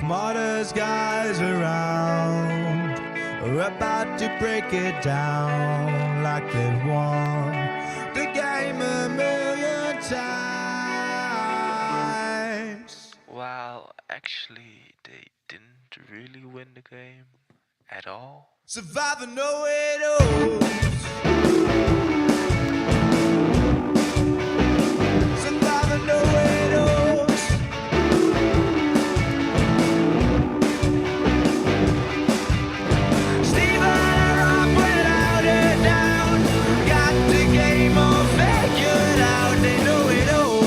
smartest guys around are about to break it down like they've won the game a million times. Well, actually, they didn't really win the game at all. Survivor no way knows. Survivor no way knows. Steven Rock without it down. Got the game all figured out. They know it all.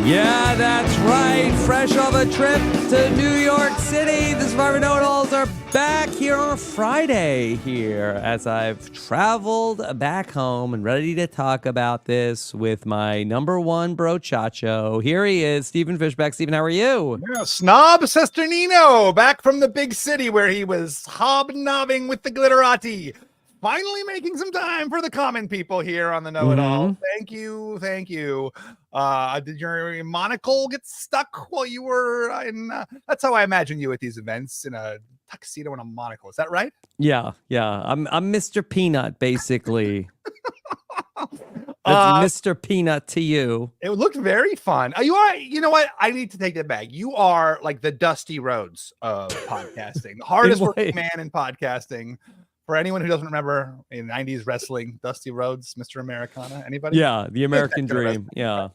Yeah, that's right. Fresh off a trip to New York City, the Survivor Know-It-Alls are back here on a Friday here as I've traveled back home and ready to talk about this with my number one brochacho. Here he is, Stephen Fishbach. Stephen, how are you? Yeah, snob Cesternino, back from the big city where he was hobnobbing with the glitterati. Finally making some time for the common people here on the Know-It-All. Thank you. Did your monocle get stuck while you were in? That's how I imagine you at these events, in a tuxedo and a monocle. Is that right? Yeah. I'm Mr. Peanut, basically. That's Mr. Peanut to you. It looked very fun. You are. You know what? I need to take that back. You are like the Dusty Rhodes of podcasting, the hardest working man in podcasting. For anyone who doesn't remember in 90s wrestling, Dusty Rhodes, Mr. Americana, anybody? Yeah, the American Dream. Yeah.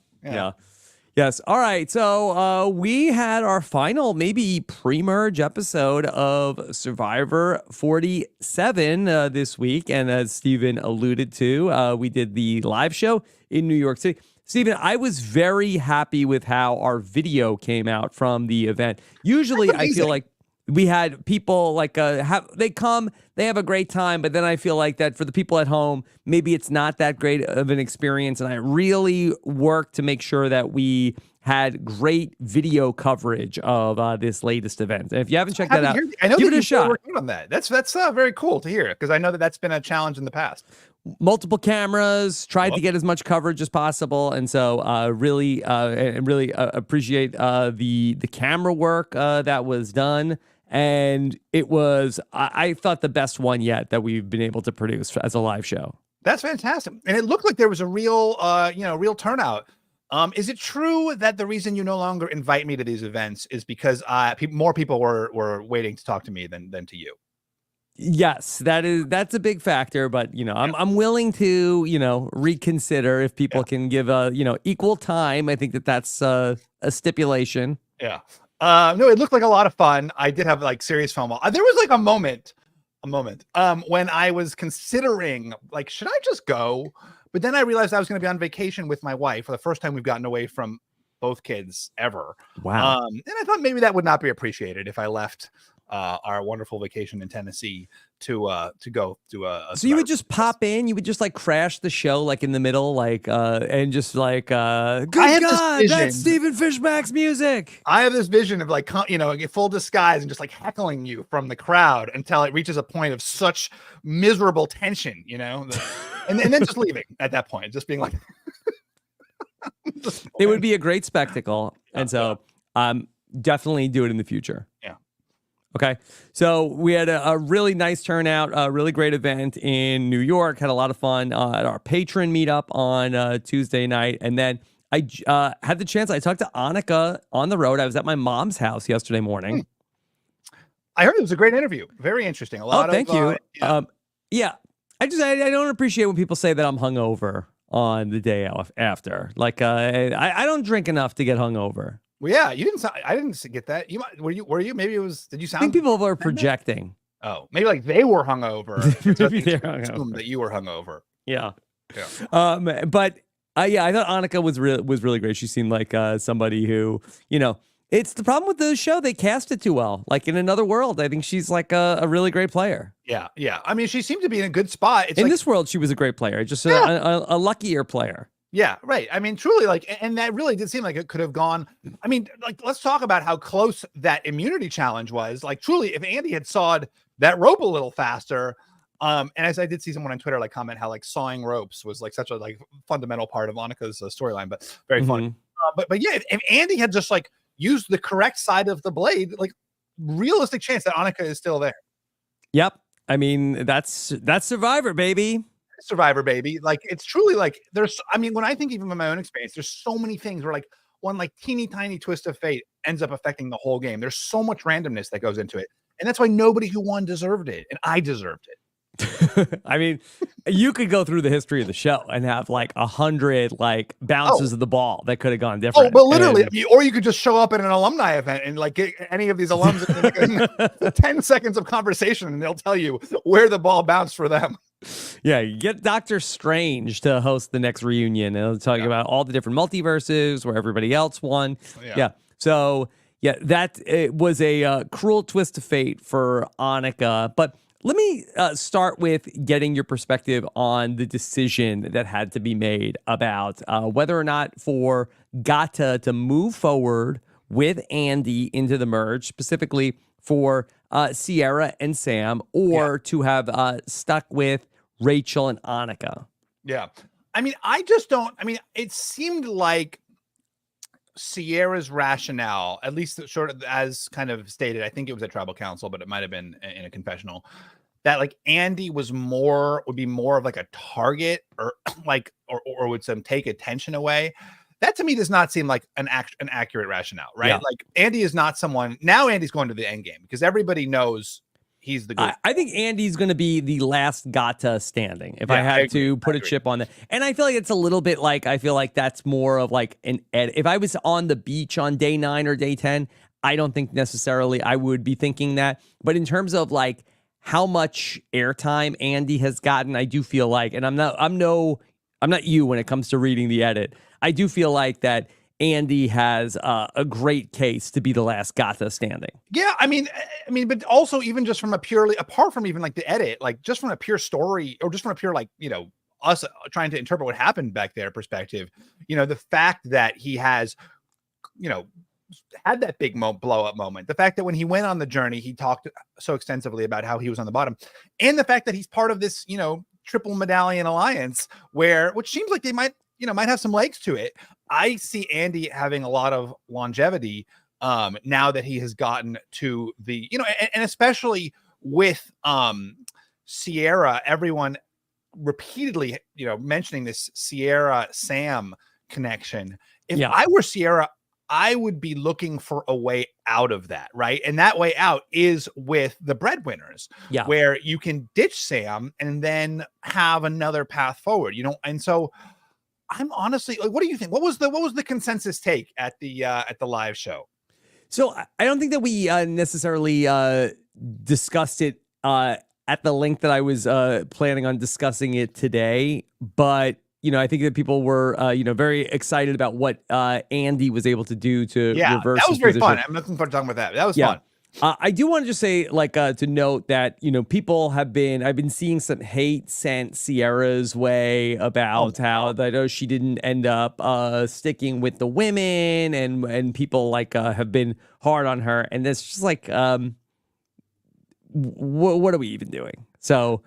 Yes. All right. So we had our final, maybe pre-merge episode of Survivor 47 this week. And as Stephen alluded to, we did the live show in New York City. Stephen, I was very happy with how our video came out from the event. Usually, I feel like we had people like they come, they have a great time, but then I feel like that for the people at home, maybe it's not that great of an experience. And I really worked to make sure that we had great video coverage of this latest event. And if you haven't checked that out, give it a shot. Working on that. That's very cool to hear, because I know that's been a challenge in the past. Multiple cameras, tried to get as much coverage as possible, and so really appreciate the camera work that was done. And it was, I thought, the best one yet that we've been able to produce as a live show. That's fantastic. And it looked like there was a real turnout. Is it true that the reason you no longer invite me to these events is because more people were waiting to talk to me than to you? Yes, that's a big factor, but I'm willing to reconsider if people can give equal time. I think that's a stipulation. Yeah. No, it looked like a lot of fun. I did have like serious FOMO. There was like a moment when I was considering, like, should I just go? But then I realized I was going to be on vacation with my wife for the first time we've gotten away from both kids ever. Wow. And I thought maybe that would not be appreciated if I left our wonderful vacation in Tennessee to go to a so you would just pop in, you would just like crash the show like in the middle, like and just like good God, that's Stephen Fishbach's music. I have this vision of like full disguise and just like heckling you from the crowd until it reaches a point of such miserable tension, and then just leaving at that point, just being like it would be a great spectacle. And so definitely do it in the future. Yeah. Okay, so we had a really nice turnout, a really great event in New York. Had a lot of fun at our patron meetup on Tuesday night. And then I had the chance, I talked to Anika on the road. I was at my mom's house yesterday morning. I heard it was a great interview. Very interesting. Thank you. Yeah, I don't appreciate when people say that I'm hungover on the day after. Like, I don't drink enough to get hungover. Well, yeah, you didn't. I didn't get that. Were you? Maybe it was. Did you sound? I think people were projecting. Oh, maybe like they were hungover. Maybe they're hungover. That you were hungover. Yeah. But I thought Anika was really great. She seemed like somebody who, it's the problem with the show. They cast it too well. Like in Another World, I think she's like a really great player. Yeah. I mean, she seemed to be in a good spot. In this world, she was a great player. Just a luckier player. Yeah, right. I mean, truly, like, and that really did seem like it could have gone. I mean, like, let's talk about how close that immunity challenge was. Like, truly, if Andy had sawed that rope a little faster, and as I did see someone on Twitter like comment how like sawing ropes was like such a like fundamental part of Anika's storyline, but very funny. But yeah, if Andy had just like use the correct side of the blade, like realistic chance that Anika is still there. Yep. I mean, that's Survivor, baby. Survivor, baby. Like, it's truly like when I think even from my own experience, there's so many things where like one like teeny tiny twist of fate ends up affecting the whole game. There's so much randomness that goes into it. And that's why nobody who won deserved it. And I deserved it. I mean, you could go through the history of the show and have like 100 like bounces of the ball that could have gone different. Oh, but literally, or you could just show up at an alumni event and like get any of these alums in like 10 seconds of conversation, and they'll tell you where the ball bounced for them. Yeah, you get Doctor Strange to host the next reunion, and he'll talk about all the different multiverses where everybody else won. Yeah. So yeah, that it was a cruel twist of fate for Anika, but. Let me start with getting your perspective on the decision that had to be made about whether or not for Gata to move forward with Andy into the merge, specifically for Sierra and Sam, or to have stuck with Rachel and Anika. Yeah. I mean, I just don't. I mean, it seemed like Sierra's rationale, at least sort of as kind of stated, I think it was at tribal council, but it might have been in a confessional, that like Andy would be more of like a target or like, or would some take attention away. That to me does not seem like an accurate rationale, right? Yeah. Like Andy is not someone, now Andy's going to the end game because everybody knows he's the good. I think Andy's going to be the last Gata standing. If I had to put a chip on that. And I feel like it's a little bit like, I feel like that's more of like if I was on the beach on day 9 or day 10, I don't think necessarily I would be thinking that. But in terms of like how much airtime Andy has gotten, I do feel like, and I'm not you when it comes to reading the edit. I do feel like that Andy has a great case to be the last Gata standing. Yeah, I mean, but also even just from a purely, apart from even like the edit, like just from a pure story or just from a pure like, you know, us trying to interpret what happened back there perspective, you know, the fact that he has, you know, had that big blow up moment, the fact that when he went on the journey, he talked so extensively about how he was on the bottom, and the fact that he's part of this, you know, triple medallion alliance which seems like they might have some legs to it. I see Andy having a lot of longevity now that he has gotten to the, you know, and especially with Sierra, everyone repeatedly, you know, mentioning this Sierra Sam connection. If I were Sierra, I would be looking for a way out of that, right? And that way out is with the breadwinners, where you can ditch Sam and then have another path forward, you know. And so I'm honestly like, what do you think? What was the consensus take at the live show? So I don't think that we necessarily discussed it at the length that I was planning on discussing it today, but you know, I think that people were, you know, very excited about what Andy was able to do to reverse. That was very position. fun. I'm looking forward to talking about that. That was fun. I do want to just say, like, to note that, you know, people I've been seeing some hate sent Sierra's way about how that she didn't end up sticking with the women, and people like have been hard on her, and it's just like, what are we even doing? So,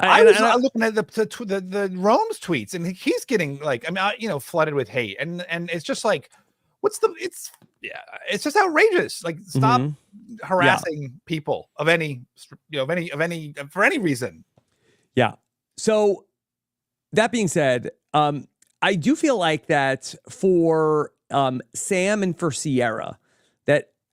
I was looking at the Rome's tweets, and he's getting like, I mean, you know, flooded with hate, and it's just like, it's just outrageous. Like, stop harassing people of any, you know, for any reason. Yeah. So that being said, I do feel like that for Sam and for Sierra,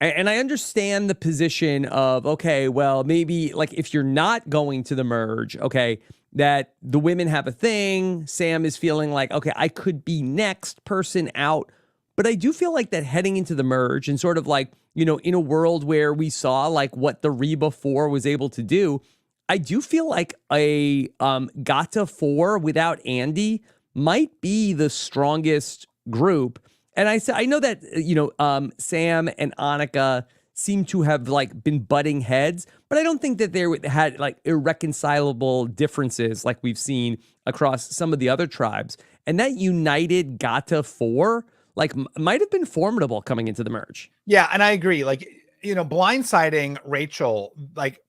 and I understand the position of, okay, well, maybe like if you're not going to the merge, okay, that the women have a thing. Sam is feeling like, okay, I could be next person out. But I do feel like that heading into the merge and sort of like, you know, in a world where we saw like what the Reba 4 was able to do, I do feel like a Gata 4 without Andy might be the strongest group. And I know that, you know, Sam and Anika seem to have like been butting heads, but I don't think that they had like irreconcilable differences like we've seen across some of the other tribes. And that united Gata 4 like might have been formidable coming into the merge. Yeah, and I agree. Like, you know, blindsiding Rachel, like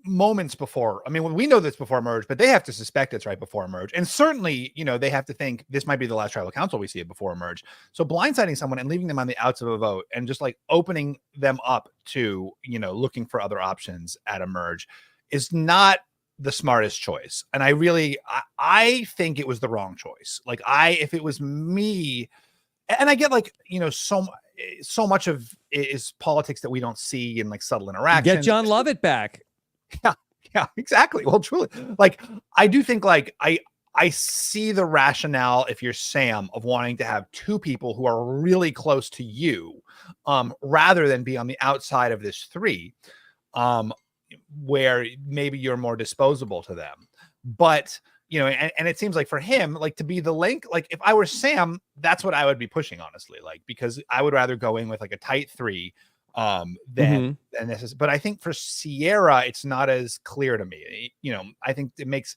moments before. I mean, we know this before merge, but they have to suspect it's right before merge. And certainly, they have to think this might be the last tribal council we see it before merge. So blindsiding someone and leaving them on the outs of a vote and just like opening them up to, looking for other options at a merge is not the smartest choice. And I think it was the wrong choice. Like if it was me, and I get like, so much of it is politics that we don't see in like subtle interactions. Get John Lovett back. Yeah, exactly. Well, truly, like I do think like I see the rationale if you're Sam of wanting to have two people who are really close to you, rather than be on the outside of this three, where maybe you're more disposable to them. But and it seems like for him, like to be the link, like if I were Sam, that's what I would be pushing, honestly, like because I would rather go in with like a tight three than this is. But I think for Sierra, it's not as clear to me. I think it makes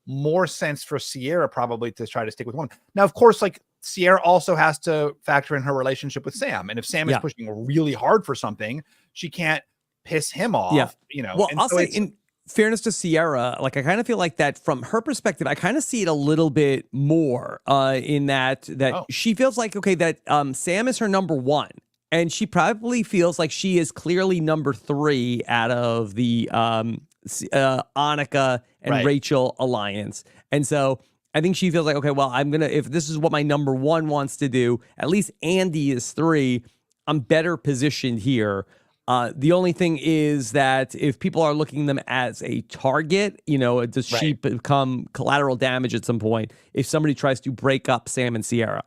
more sense for Sierra probably to try to stick with one. Now, of course, like Sierra also has to factor in her relationship with Sam, and if Sam is pushing really hard for something, she can't piss him off. Well, I'll say in fairness to Sierra, like I kind of feel like that from her perspective, I kind of see it a little bit more in that she feels like, okay, that Sam is her number one. And she probably feels like she is clearly number three out of the Anika and Rachel alliance. And so I think she feels like, okay, well, if this is what my number one wants to do, at least Andy is three. I'm better positioned here. The only thing is that if people are looking at them as a target, does she become collateral damage at some point if somebody tries to break up Sam and Sierra?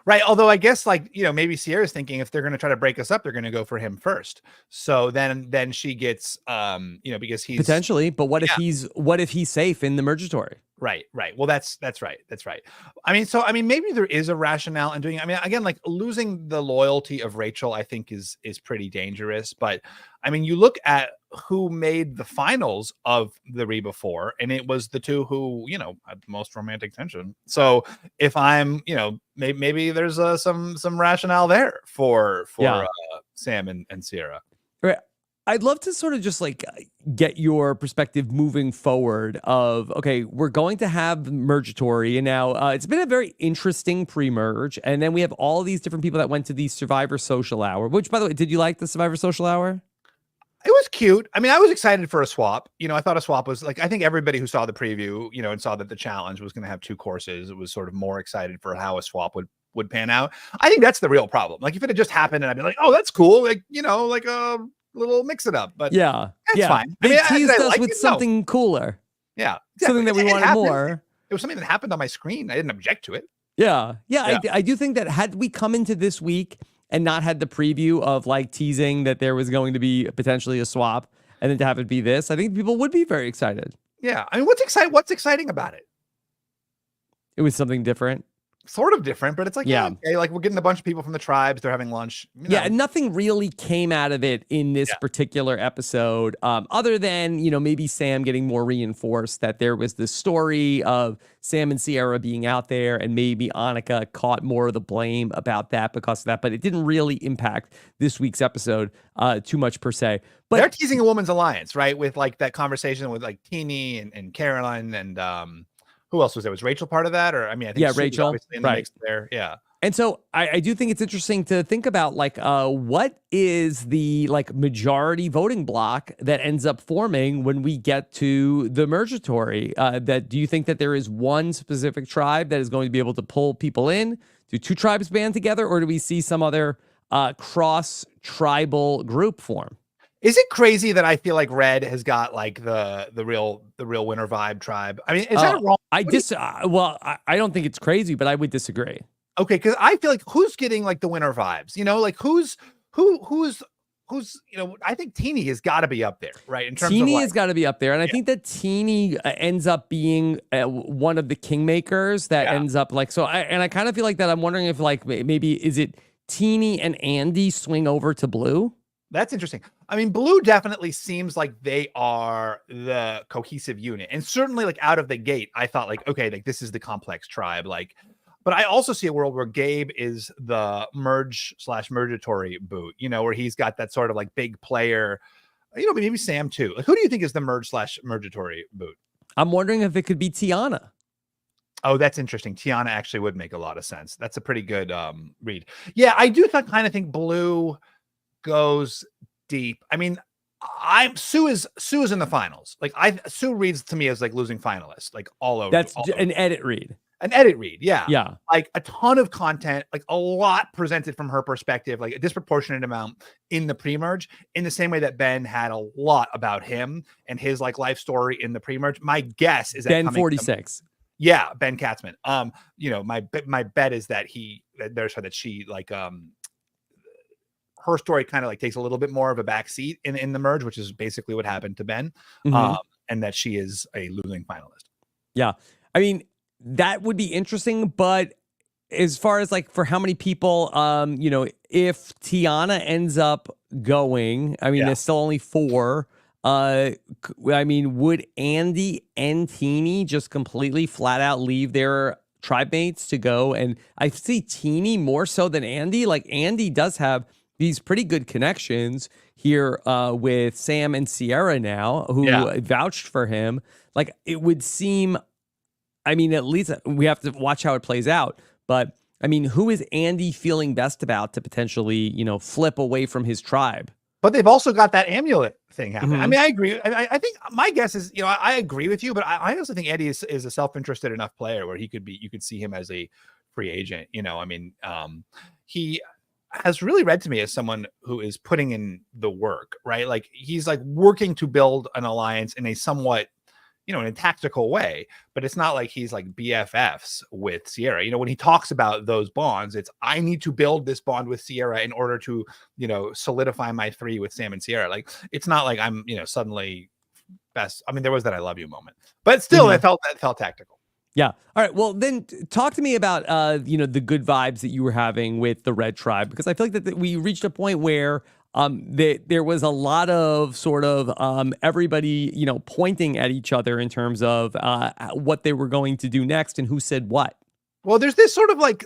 Right. Although I guess like, maybe Sierra's thinking if they're going to try to break us up, they're going to go for him first. So then she gets, because he's potentially, but what if he's safe in the Mergatory? Right. Well, that's right. I mean, maybe there is a rationale in doing it. I mean, again, like losing the loyalty of Rachel, I think is pretty dangerous. But I mean, you look at who made the finals of the Reba 4, and it was the two who, had the most romantic tension. So if I'm, maybe there's some rationale there for Sam and Sierra. Right. I'd love to sort of just like get your perspective moving forward of, okay, we're going to have Mergatory, and now it's been a very interesting pre-merge. And then we have all these different people that went to the Survivor Social Hour, which, by the way, did you like the Survivor Social Hour? It was cute. I mean, I was excited for a swap. I thought a swap was like, I think everybody who saw the preview, and saw that the challenge was going to have two courses, it was sort of more excited for how a swap would pan out. I think that's the real problem. Like if it had just happened and I'd be like, oh, that's cool. Like, like a little mix it up, but that's fine. They teased us with something cooler. Yeah. Something that we wanted more. It was something that happened on my screen. I didn't object to it. Yeah. I do think that had we come into this week and not had the preview of like teasing that there was going to be potentially a swap and then to have it be this, I think people would be very excited. Yeah. I mean, what's exciting about it? It was something different. Sort of different, but it's like, okay, like we're getting a bunch of people from the tribes. They're having lunch. Yeah, and nothing really came out of it in this particular episode, other than, maybe Sam getting more reinforced that there was this story of Sam and Sierra being out there, and maybe Anika caught more of the blame about that because of that, but it didn't really impact this week's episode too much per se. But they're teasing a woman's alliance, right? With like that conversation with like Teeny and Caroline and who else was there? Was Rachel part of that? Or I mean, I think Rachel, obviously in the mix there. Yeah. And so I do think it's interesting to think about like what is the like majority voting block that ends up forming when we get to the Mergatory. That do you think that there is one specific tribe that is going to be able to pull people in? Do two tribes band together, or do we see some other cross tribal group form? Is it crazy that I feel like Red has got like the real winter vibe tribe? I mean, is that wrong? I don't think it's crazy, but I would disagree. Okay, because I feel like who's getting like the winter vibes? Like who's I think Teeny has got to be up there, right? In terms Teeny of has got to be up there, and I think that Teeny ends up being one of the kingmakers that ends up like so. I kind of feel like that. I'm wondering if like maybe is it Teeny and Andy swing over to Blue? That's interesting. I mean, Blue definitely seems like they are the cohesive unit. And certainly like out of the gate, I thought like, okay, like this is the complex tribe. Like, but I also see a world where Gabe is the merge/mergatory boot, where he's got that sort of like big player maybe Sam too. Like, who do you think is the merge/mergatory boot? I'm wondering if it could be Tiyana. Oh, that's interesting. Tiyana actually would make a lot of sense. That's a pretty good read. Yeah, I do kind of think blue goes deep. I mean, Sue is in the finals. Like Sue reads to me as like losing finalist, like all over. That's an edit read. An edit read, yeah. Yeah. Like a ton of content, like a lot presented from her perspective, like a disproportionate amount in the pre-merge, in the same way that Ben had a lot about him and his like life story in the pre-merge. My guess is that Ben 46. Yeah, Ben Katzman. My bet is that she like her story kind of like takes a little bit more of a back seat in the merge, which is basically what happened to Ben. And that she is a losing finalist. Yeah. I mean, that would be interesting, but as far as like for how many people, if Tiyana ends up going, I mean, there's still only 4. I mean, would Andy and Teeny just completely flat out leave their tribe mates to go? And I see Teeny more so than Andy. Like Andy does have these pretty good connections here with Sam and Sierra now, who vouched for him. Like it would seem, I mean, at least we have to watch how it plays out. But I mean, who is Andy feeling best about to potentially, flip away from his tribe? But they've also got that amulet thing happening. I mean, I agree. I think my guess is, I agree with you, but I also think Andy is a self-interested enough player where you could see him as a free agent. I mean, he has really read to me as someone who is putting in the work, right? Like he's like working to build an alliance in a somewhat, in a tactical way, but it's not like he's like BFFs with Sierra. When he talks about those bonds, it's, I need to build this bond with Sierra in order to, solidify my 3 with Sam and Sierra. Like, it's not like I'm, suddenly best. I mean, there was that I love you moment, but still that felt tactical. Yeah. All right. Well, then talk to me about, the good vibes that you were having with the Red Tribe, because I feel like that we reached a point where there was a lot of sort of everybody, pointing at each other in terms of what they were going to do next and who said what. Well, there's this sort of like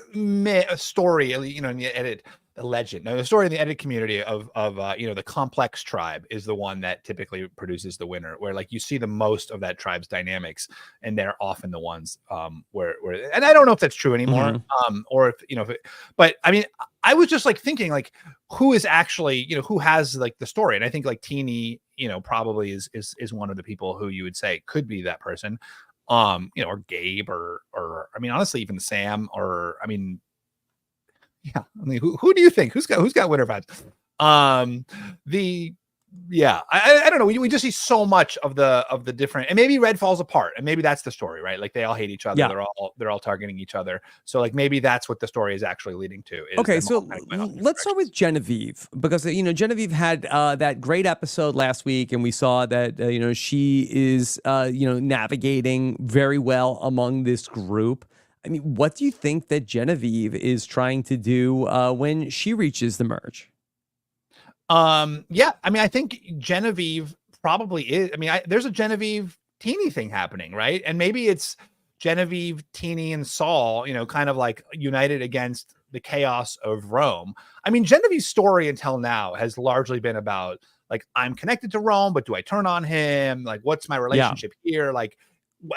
story, in the edit, the legend. Now, the story in the edit community of the complex tribe is the one that typically produces the winner, where like you see the most of that tribe's dynamics, and they're often the ones where and I don't know if that's true anymore, or if but I mean, I was just like thinking like who is actually who has like the story, and I think like Teeny probably is one of the people who you would say could be that person, or Gabe or I mean honestly even Sam, or I mean. Yeah, I mean, who do you think? Who's got winner vibes? I don't know. We just see so much of the different, and maybe Red falls apart, and maybe that's the story, right? Like they all hate each other. Yeah. They're all targeting each other. So like maybe that's what the story is actually leading to. Okay, so let's start with Genevieve, because Genevieve had that great episode last week, and we saw that she is navigating very well among this group. I mean, what do you think that Genevieve is trying to do when she reaches the merge? Yeah, I mean, I think Genevieve probably is. I mean, there's a Genevieve Teeny thing happening, right? And maybe it's Genevieve, Teeny, and Saul, kind of like united against the chaos of Rome. I mean, Genevieve's story until now has largely been about like, I'm connected to Rome, but do I turn on him? Like, what's my relationship here? Like,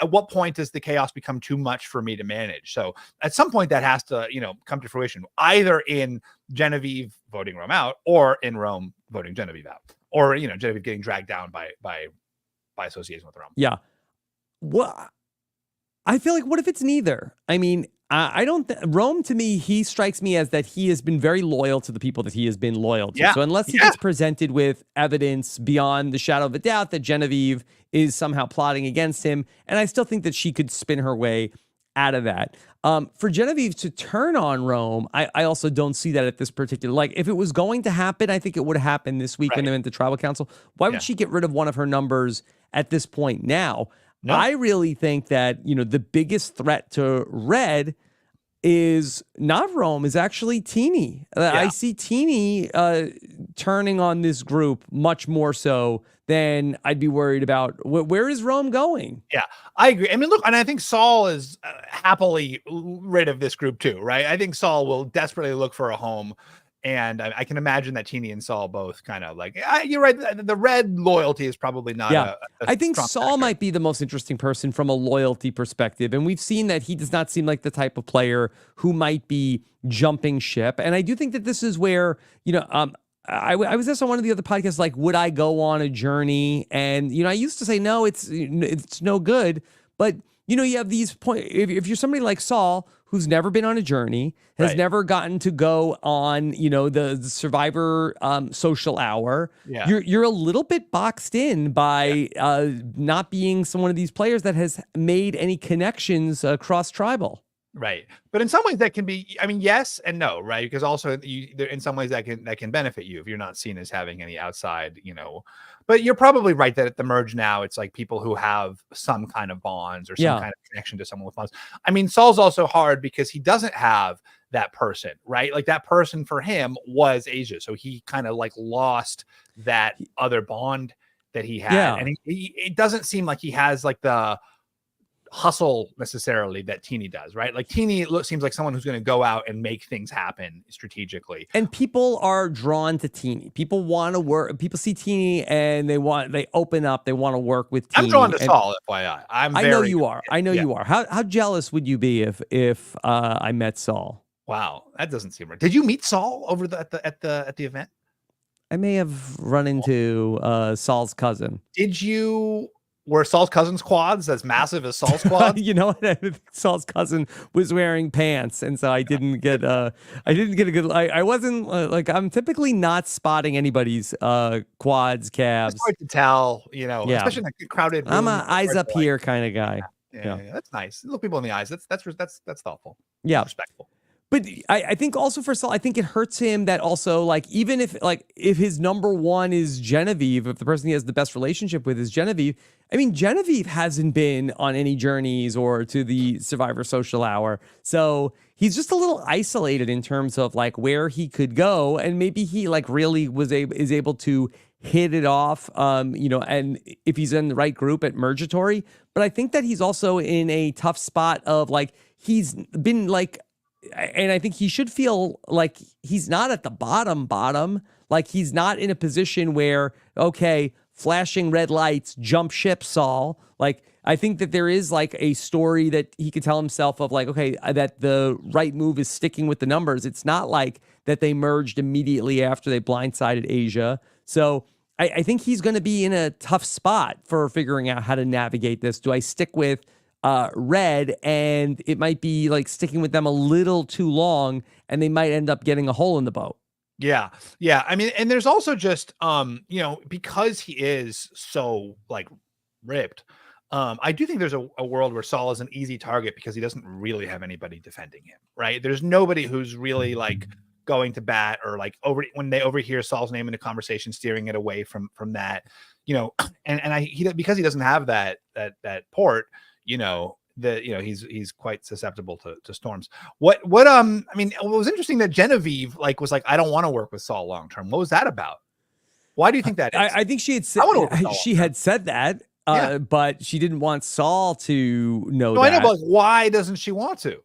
at what point does the chaos become too much for me to manage? So at some point that has to, come to fruition, either in Genevieve voting Rome out, or in Rome voting Genevieve out, or, Genevieve getting dragged down by association with Rome. Yeah. Well, I feel like, what if it's neither? I mean, I don't Rome, to me, he strikes me as that he has been very loyal to the people that he has been loyal to. So unless he gets presented with evidence beyond the shadow of a doubt that Genevieve is somehow plotting against him, and I still think that she could spin her way out of that. For Genevieve to turn on Rome, I also don't see that at this particular, like if it was going to happen, I think it would have happened this week when they went to tribal council. Why would she get rid of one of her numbers at this point now? No. I really think that, the biggest threat to Red is not Rome, is actually Teeny. I see Teeny turning on this group much more so than I'd be worried about. Where is Rome going? Yeah, I agree. I mean, look, and I think Saul is happily rid of this group too, right? I think Saul will desperately look for a home And I can imagine that Teeny and Saul both kind of like, you're right. The red loyalty is probably not. Yeah. I think strong Saul factor. might be the most interesting person from a loyalty perspective. And we've seen that he does not seem like the type of player who might be jumping ship. And I do think that this is where, I was asked on one of the other podcasts, like, would I go on a journey? And, I used to say, no, it's no good. But, you have these points. If you're somebody like Saul, who's never been on a journey, has never gotten to go on, the Survivor social hour, you're a little bit boxed in by not being one of these players that has made any connections cross tribal. Right. But in some ways that can be, I mean, yes and no, right? Because also in some ways that can benefit you if you're not seen as having any outside, but you're probably right that at the merge now, it's like people who have some kind of bonds or some kind of connection to someone with bonds. I mean, Saul's also hard because he doesn't have that person, right? Like that person for him was Asia. So he kind of like lost that other bond that he had. Yeah. And it doesn't seem like he has like the hustle necessarily that Teeny does, right? Like Teeny seems like someone who's going to go out and make things happen strategically. And people are drawn to Teeny. People want to work. People see Teeny and they open up. They want to work with Teeny. I'm drawn to Saul, FYI. I know you are. I know you are. How jealous would you be if I met Saul? Wow, that doesn't seem right. Did you meet Saul over at the event? I may have run into Saul's cousin. Were Saul's cousin's quads as massive as Saul's quads? You know what? Saul's cousin was wearing pants, and so I didn't get a good. I wasn't I'm typically not spotting anybody's quads, calves. It's hard to tell, especially in a crowded room. I'm a eyes up here kind of guy. Yeah, that's nice. Look people in the eyes. That's thoughtful. Yeah, that's respectful. But I think also for Saul, I think it hurts him that also, like, even if his number one is Genevieve, if the person he has the best relationship with is Genevieve, I mean, Genevieve hasn't been on any journeys or to the Survivor Social Hour. So he's just a little isolated in terms of like where he could go. And maybe he like really is able to hit it off, and if he's in the right group at Mergatory. But I think that he's also in a tough spot of like, he's been like, and I think he should feel like he's not at the bottom. Like he's not in a position where, okay, flashing red lights, jump ship, Saul. Like, I think that there is like a story that he could tell himself of like, okay, that the right move is sticking with the numbers. It's not like that they merged immediately after they blindsided Asia. So I think he's going to be in a tough spot for figuring out how to navigate this. Do I stick with red, and it might be like sticking with them a little too long, and they might end up getting a hole in the boat. Yeah. I mean, and there's also just because he is so like ripped. I do think there's a world where Saul is an easy target because he doesn't really have anybody defending him, right? There's nobody who's really like going to bat or like when they overhear Saul's name in a conversation, steering it away from that, and because he doesn't have that port. He's quite susceptible to storms. What was interesting that Genevieve was like, I don't want to work with Saul long term. What was that about? Why do you think that is? I think she had said that, but she didn't want Saul to know that. I know, but why doesn't she want to?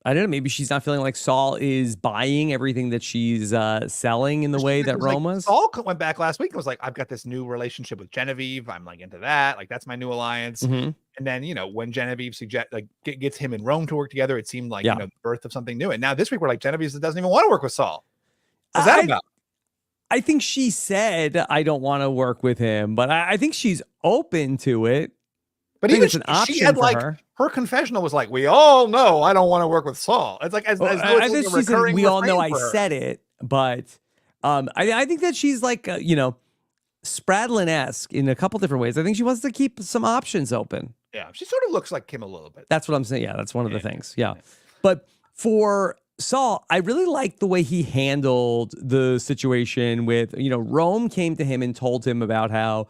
I don't know. Maybe she's not feeling like Saul is buying everything that she's selling in the way that Rome was. Saul went back last week and was like, I've got this new relationship with Genevieve. I'm like into that. Like, that's my new alliance. Mm-hmm. And then, when Genevieve gets him and Rome to work together, it seemed like, the birth of something new. And now this week we're like, Genevieve doesn't even want to work with Saul. What's that about? I think she said, I don't want to work with him, but I think she's open to it. But even it's an option she had her confessional was like, we all know I don't want to work with Saul. It's like, I think she said, we all know I said it, but I think that she's like, Spradlin-esque in a couple different ways. I think she wants to keep some options open. Yeah, she sort of looks like Kim a little bit. That's what I'm saying. Yeah, that's one of the things. Yeah. But for Saul, I really liked the way he handled the situation with, Rome came to him and told him about how,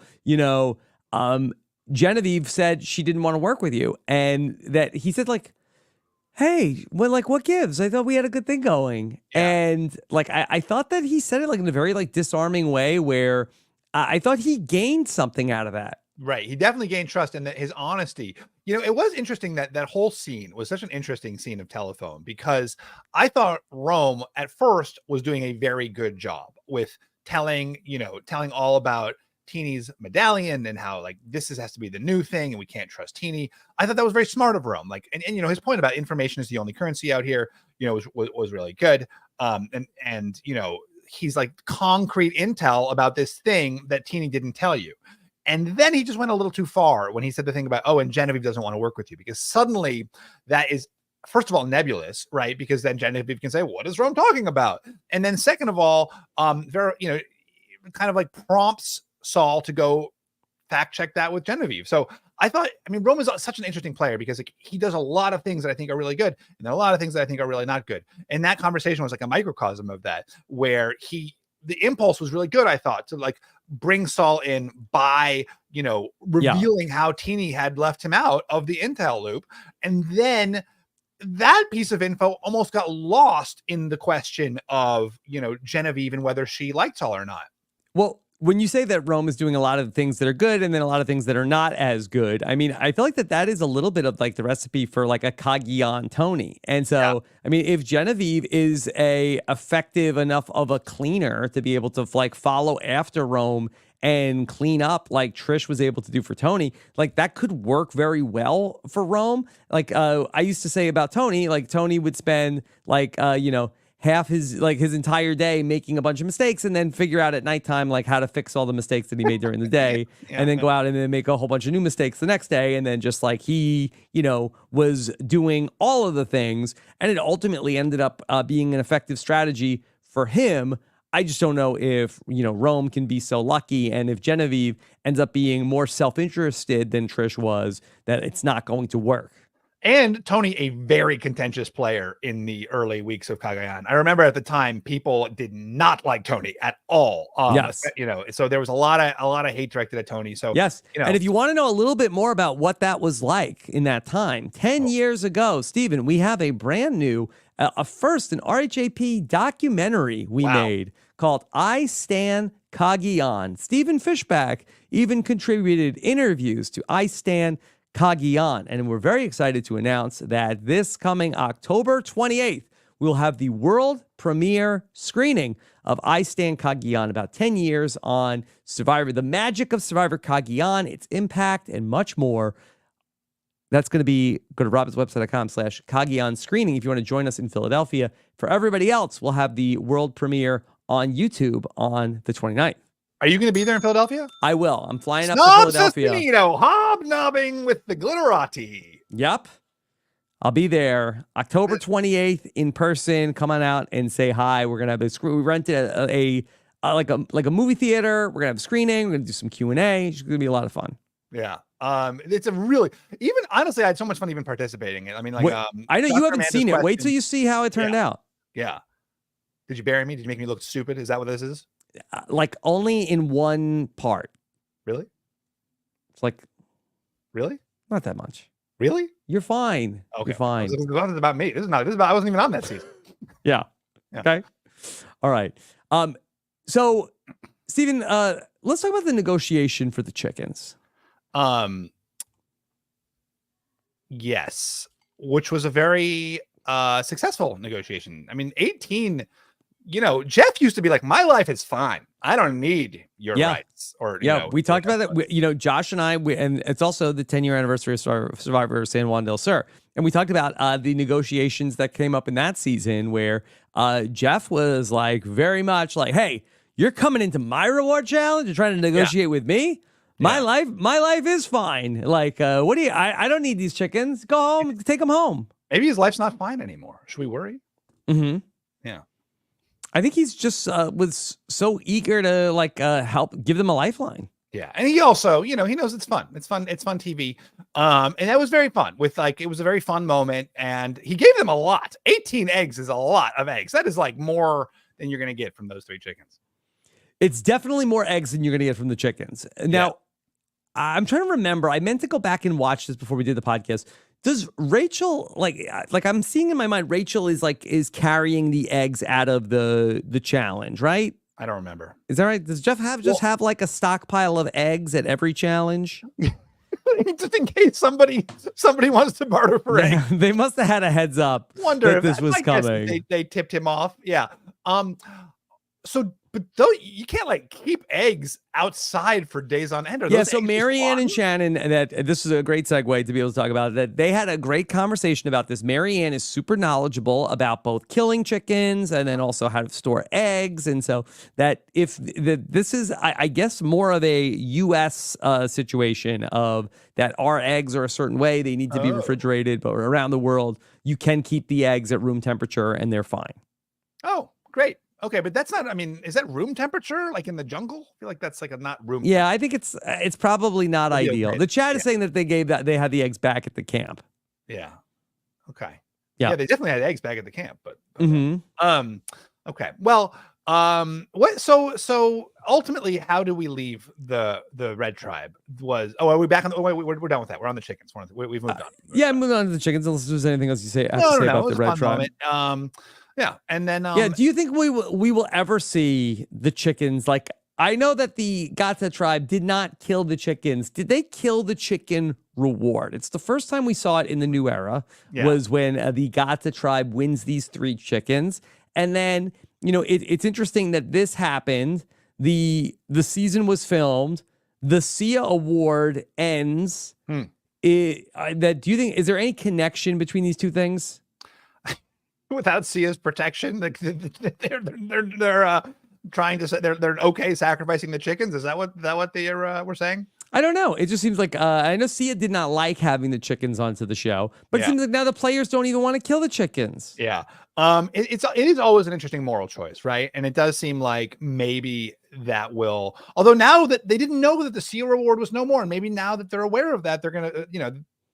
Genevieve said she didn't want to work with you. And that he said like, hey, what gives? I thought we had a good thing going. Yeah. And I thought that he said it like in a very like disarming way where I thought he gained something out of that. Right. He definitely gained trust, and that his honesty. It was interesting that that whole scene was such an interesting scene of telephone, because I thought Rome at first was doing a very good job with telling all about Teeny's medallion and how like has to be the new thing and we can't trust Teeny. I thought that was very smart of Rome. Like, and his point about information is the only currency out here, was really good. And he's like concrete intel about this thing that Teeny didn't tell you. And then he just went a little too far when he said the thing about, and Genevieve doesn't want to work with you, because suddenly that is, first of all, nebulous, right? Because then Genevieve can say, what is Rome talking about? And then second of all, very, kind of like prompts Saul to go fact check that with Genevieve. So I thought, Rome is such an interesting player, because he does a lot of things that I think are really good, and there are a lot of things that I think are really not good. And that conversation was like a microcosm of that, where the impulse was really good, I thought, to like bring Saul in by, revealing how Teeny had left him out of the intel loop. And then that piece of info almost got lost in the question of, Genevieve and whether she liked Saul or not. Well, when you say that Rome is doing a lot of things that are good and then a lot of things that are not as good, I feel like that is a little bit of like the recipe for like a Cagayan Tony. And so, if Genevieve is a effective enough of a cleaner to be able to like follow after Rome and clean up like Trish was able to do for Tony, like that could work very well for Rome. Like I used to say about Tony, like Tony would spend like, half his entire day making a bunch of mistakes and then figure out at nighttime like how to fix all the mistakes that he made during the day and then go out and then make a whole bunch of new mistakes the next day. And then just like he, was doing all of the things, and it ultimately ended up being an effective strategy for him. I just don't know if, Rome can be so lucky, and if Genevieve ends up being more self-interested than Trish was, that it's not going to work. And Tony, a very contentious player in the early weeks of Cagayan. I remember at the time, people did not like Tony at all. Yes. So there was a lot of hate directed at Tony. So yes. And if you want to know a little bit more about what that was like in that time, 10 years ago, Stephen, we have a brand new, an RHAP documentary we made called I Stan Cagayan. Stephen Fishbach even contributed interviews to I Stan Cagayan, and we're very excited to announce that this coming October 28th, we'll have the world premiere screening of I Stand Cagayan, about 10 years on Survivor, the magic of Survivor Cagayan, its impact, and much more. That's going to be, go to robinswebsite.com/Cagayan screening if you want to join us in Philadelphia. For everybody else, we'll have the world premiere on YouTube on the 29th. Are you going to be there in Philadelphia? I will. I'm flying up to Philadelphia. Cesternino, hobnobbing with the Glitterati. Yep. I'll be there October 28th in person. Come on out and say hi. We're going to have we rented a movie theater. We're going to have a screening. We're going to do some Q&A. It's going to be a lot of fun. Yeah. It's a really, even honestly, I had so much fun even participating. I know you haven't seen it. Wait till you see how it turned out. Yeah. Did you bury me? Did you make me look stupid? Is that what this is? Like only in one part. Really? It's like, really? Not that much. Really? You're fine. Okay. You're fine. This is about me. This is about, I wasn't even on that season. Yeah. Okay. All right. So Stephen, let's talk about the negotiation for the chickens. Yes. Which was a very successful negotiation. 18, Jeff used to be like, my life is fine. I don't need your rights. Or we talked about that. Josh and I, and it's also the 10-year anniversary of Survivor San Juan del Sur. And we talked about the negotiations that came up in that season where Jeff was like very much like, hey, you're coming into my reward challenge. You're trying to negotiate with me. My life is fine. Like, what do you, I don't need these chickens. Go home, take them home. Maybe his life's not fine anymore. Should we worry? Mm-hmm. Yeah. I think he's just was so eager to help give them a lifeline. Yeah. And he also, he knows it's fun. It's fun TV. And that was very fun it was a very fun moment. And he gave them a lot. 18 eggs is a lot of eggs. That is like more than you're going to get from those 3 chickens. It's definitely more eggs than you're going to get from the chickens. Now, I'm trying to remember. I meant to go back and watch this before we did the podcast. Does Rachel like I'm seeing in my mind Rachel is carrying the eggs out of the challenge, right? I don't remember. Is that right? Does Jeff have like a stockpile of eggs at every challenge? Just in case somebody wants to barter for eggs. They must have had a heads up that this was coming. They tipped him off. Yeah. But though you can't like keep eggs outside for days on end. Yeah. So Marianne and Shannon, this is a great segue to be able to talk about that. They had a great conversation about this. Marianne is super knowledgeable about both killing chickens and then also how to store eggs. And so that this is, I guess, more of a U.S. Situation of that our eggs are a certain way. They need to be refrigerated, but around the world, you can keep the eggs at room temperature and they're fine. Oh, great. Okay, but that's not, I mean, is that room temperature like in the jungle? I feel like that's like a not room temperature. I think it's probably not ideal. The chat is saying that they had the eggs back at the camp. Yeah. Okay. Yeah, they definitely had eggs back at the camp, but okay. Well, so ultimately how do we leave the Red Tribe? Are we back on we're done with that. We're on the chickens. We've moved on. Yeah, moving on to the chickens unless there's anything else you say about the Red Tribe. Yeah, and then do you think we will ever see the chickens? Like, I know that the Gata tribe did not kill the chickens. Did they kill the chicken reward? It's the first time we saw it in the new era was when the Gata tribe wins these 3 chickens. And then, it's interesting that this happened. The season was filmed. The Sia award ends. Do you think, is there any connection between these two things? Without Sia's protection, they're trying to say they're okay sacrificing the chickens. Is that what we're saying? I don't know. It just seems like I know Sia did not like having the chickens onto the show, but it seems like now the players don't even want to kill the chickens. Yeah. It is always an interesting moral choice, right? And it does seem like maybe that will, although now that they didn't know that the Sia reward was no more, and maybe now that they're aware of that, they're gonna,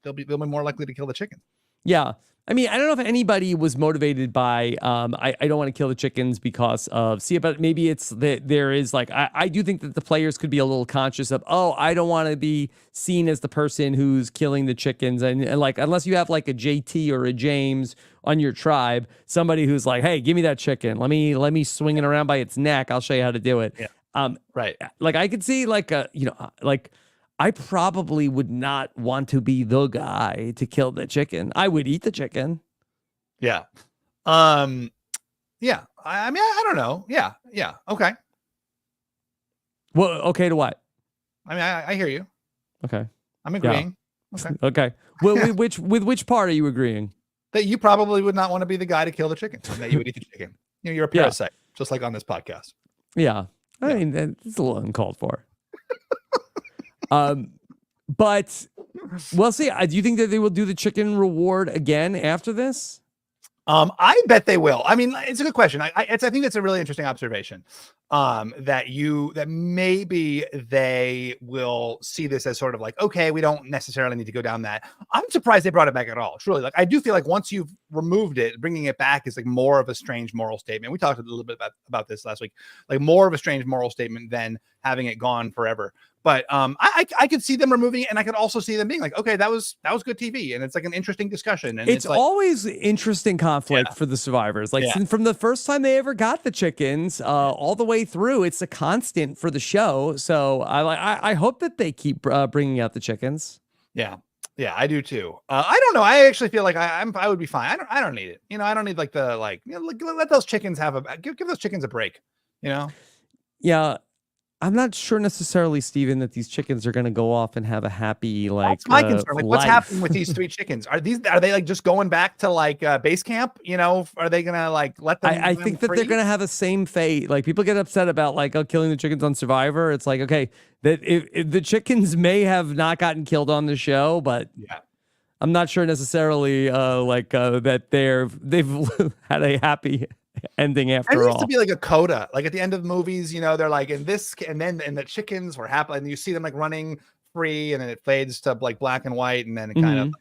they'll be more likely to kill the chicken. Yeah. I mean, I don't know if anybody was motivated by, I don't want to kill the chickens because of Sia, but maybe it's that there is like, I do think that the players could be a little conscious of, I don't want to be seen as the person who's killing the chickens. And like, unless you have like a JT or a James on your tribe, somebody who's like, hey, give me that chicken. Let me swing it around by its neck. I'll show you how to do it. Yeah. Right. Like I could see like I probably would not want to be the guy to kill the chicken. I would eat the chicken. Yeah. Yeah. I mean, I don't know. Yeah. Yeah. Okay. Well, okay to what? I mean, I hear you. Okay. I'm agreeing. Yeah. Okay. Well, with which part are you agreeing? That you probably would not want to be the guy to kill the chicken. That you would eat the chicken. You're a parasite, just like on this podcast. Yeah. I mean, it's a little uncalled for. But we'll see. Do you think that they will do the chicken reward again after this? I bet they will. I mean, it's a good question. I think that's a really interesting observation. That maybe they will see this as sort of like, okay, we don't necessarily need to go down that. I'm surprised they brought it back at all. Truly, like I do feel like once you've removed it, bringing it back is like more of a strange moral statement. We talked a little bit about this last week, like more of a strange moral statement than having it gone forever. But I could see them removing it, and I could also see them being like, okay, that was good TV, and it's like an interesting discussion. And it's like, always interesting conflict for the survivors. Like from the first time they ever got the chickens, all the way through, it's a constant for the show. So I hope that they keep bringing out the chickens. Yeah, I do too. I don't know. I actually feel like I would be fine. I don't need it. I don't need like let those chickens have give those chickens a break. Yeah. I'm not sure necessarily, Steven, that these chickens are going to go off and have a happy That's my concern. Like, what's happening with these 3 chickens? Are they like just going back to like base camp? Are they gonna like let them? I think that they're gonna have the same fate. Like people get upset about like killing the chickens on Survivor. It's like okay, that if the chickens may have not gotten killed on the show, but I'm not sure necessarily that they've had a happy ending after all. It used to be like a coda, like at the end of the movies, they're like in this, and the chickens were happy, and you see them like running free, and then it fades to like black and white, and then it kind of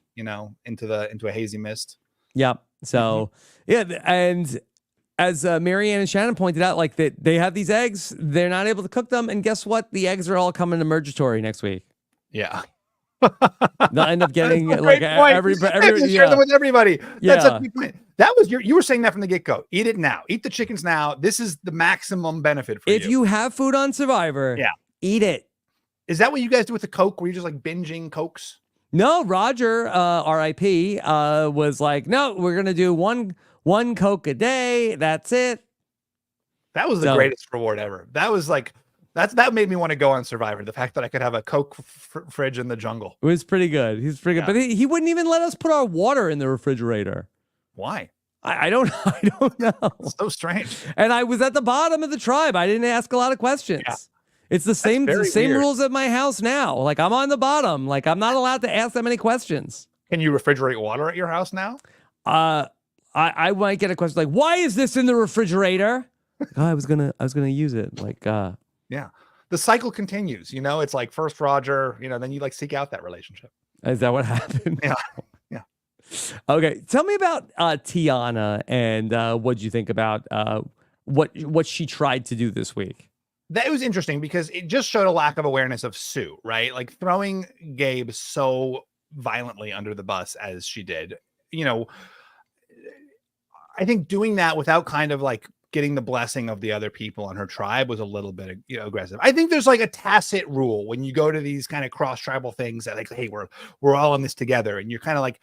into a hazy mist. Yeah. So and as Marianne and Shannon pointed out, like that they have these eggs, they're not able to cook them, and guess what? The eggs are all coming to Murgatory next week. Yeah. They'll end up getting like everybody share them with everybody. That's a big point. That was you were saying that from the get-go. Eat it now. Eat the chickens now. This is the maximum benefit for you. If you have food on Survivor, eat it. Is that what you guys do with the Coke? Were you just like binging Cokes? No, Roger, RIP, was like, no, we're gonna do one Coke a day. That's it. That was the greatest reward ever. That was like that made me want to go on Survivor. The fact that I could have a Coke fridge in the jungle. It was pretty good. He's pretty good, but he wouldn't even let us put our water in the refrigerator. Why? I don't know. So strange. And I was at the bottom of the tribe. I didn't ask a lot of questions. Yeah. It's the same rules at my house now. Like I'm on the bottom. Like I'm not allowed to ask that many questions. Can you refrigerate water at your house now? I might get a question like, why is this in the refrigerator? Oh, I was gonna use it. Like yeah. The cycle continues, you know, it's like first Roger, you know, then you like seek out that relationship. Is that what happened? Yeah. Okay. Tell me about Tiyana and what'd you think about what she tried to do this week? That was interesting because it just showed a lack of awareness of Sue, right? Like throwing Gabe so violently under the bus as she did, you know, I think doing that without kind of like getting the blessing of the other people on her tribe was a little bit, you know, aggressive. I think there's like a tacit rule when you go to these kind of cross tribal things that like, hey, we're all in this together. And you're kind of like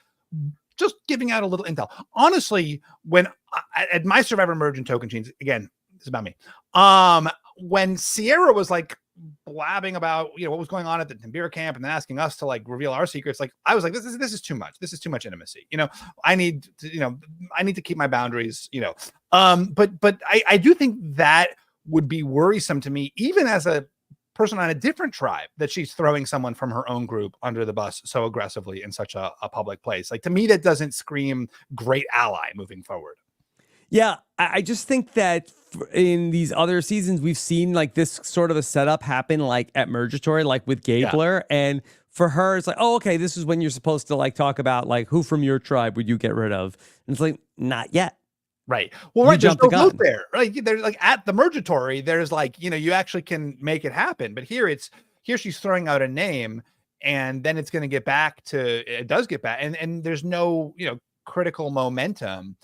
just giving out a little intel. Honestly, when at my Survivor Merge and Token Chains, again, this is about me. When Sierra was like blabbing about, you know, what was going on at the Timbira camp and then asking us to like reveal our secrets, like I was like, this is too much. This is too much intimacy. You know, I need to keep my boundaries, you know. But I do think that would be worrisome to me, even as a person on a different tribe, that she's throwing someone from her own group under the bus so aggressively in such a public place. Like to me, that doesn't scream great ally moving forward. Yeah, I just think that in these other seasons, we've seen like this sort of a setup happen like at Mergatory, like with Gabler. Yeah. And for her, it's like, oh, okay, this is when you're supposed to like talk about like who from your tribe would you get rid of? And it's like, not yet. Right. Well, right, there's no vote there. Right. There's like at the Mergatory, there's like, you know, you actually can make it happen. But here she's throwing out a name and then it's going to get back to, it does get back. And there's no, you know, critical momentum.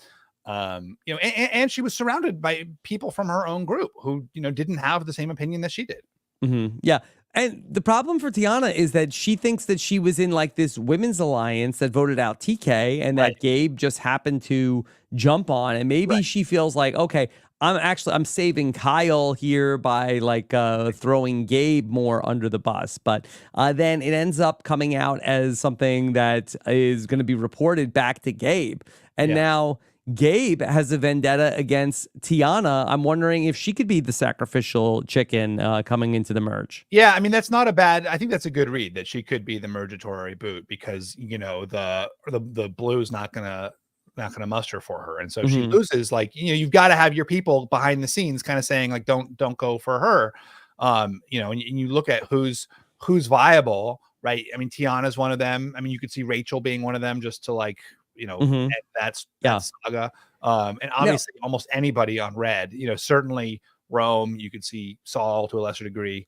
You know, and she was surrounded by people from her own group who, you know, didn't have the same opinion that she did. Mm-hmm. Yeah. And the problem for Tiyana is that she thinks that she was in like this women's alliance that voted out TK and that Gabe just happened to jump on. And maybe she feels like, okay, I'm saving Kyle here by like throwing Gabe more under the bus. But then it ends up coming out as something that is going to be reported back to Gabe. And now Gabe has a vendetta against Tiyana. I'm wondering if she could be the sacrificial chicken coming into the merge. Yeah, I mean, that's not a bad, I think that's a good read that she could be the mergatory boot because, you know, the blue's not gonna muster for her. And so she loses, like, you know, you've got to have your people behind the scenes kind of saying like, don't go for her. You know, and you look at who's viable, right? I mean, Tiyana's one of them. I mean, you could see Rachel being one of them just to like, you know, that's Saga. And obviously almost anybody on Red, you know, certainly Rome, you could see Saul to a lesser degree,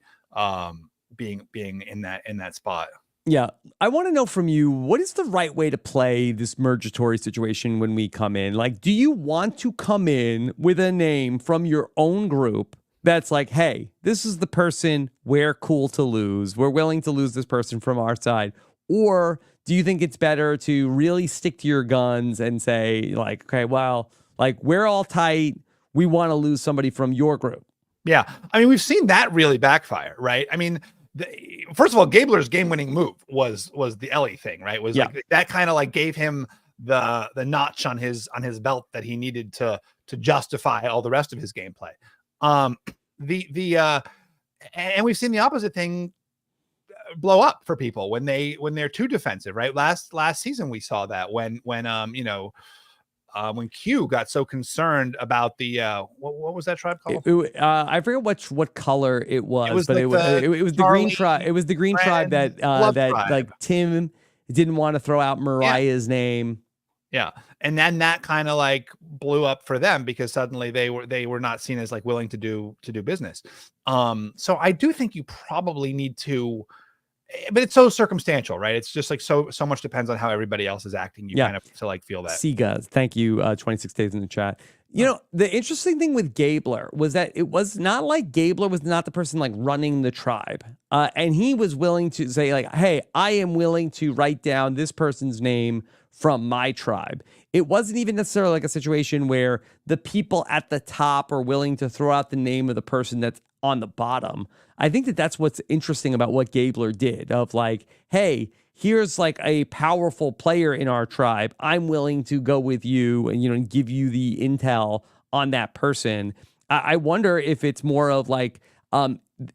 being in that spot. Yeah. I want to know from you, what is the right way to play this mergatory situation when we come in? Like, do you want to come in with a name from your own group that's like, hey, this is the person we're cool to lose. We're willing to lose this person from our side. Or do you think it's better to really stick to your guns and say like, okay, well, like we're all tight. We want to lose somebody from your group. Yeah. I mean, we've seen that really backfire, right? I mean, first of all, Gabler's game-winning move was the Ellie thing, right? Was like that kind of like gave him the notch on his belt that he needed to justify all the rest of his gameplay. And we've seen the opposite thing blow up for people when they're too defensive, right? Last season we saw that when Q got so concerned about the what was that tribe called? I forget what color it was, but it was the green tribe. It was the green tribe that tribe. Like Tim didn't want to throw out Mariah's name. Yeah. And then that kind of like blew up for them because suddenly they were not seen as like willing to do business. So I do think you probably need to, but it's so circumstantial, right? It's just like so much depends on how everybody else is acting. You kind of to like feel that. Siga, thank you. 26 days in the chat. You know, the interesting thing with Gabler was that it was not like Gabler was not the person like running the tribe. And he was willing to say like, hey, I am willing to write down this person's name from my tribe. It wasn't even necessarily like a situation where the people at the top are willing to throw out the name of the person that's on the bottom. I think that that's what's interesting about what Gabler did of like, hey, here's like a powerful player in our tribe. I'm willing to go with you and, you know, give you the intel on that person. I wonder if it's more of like,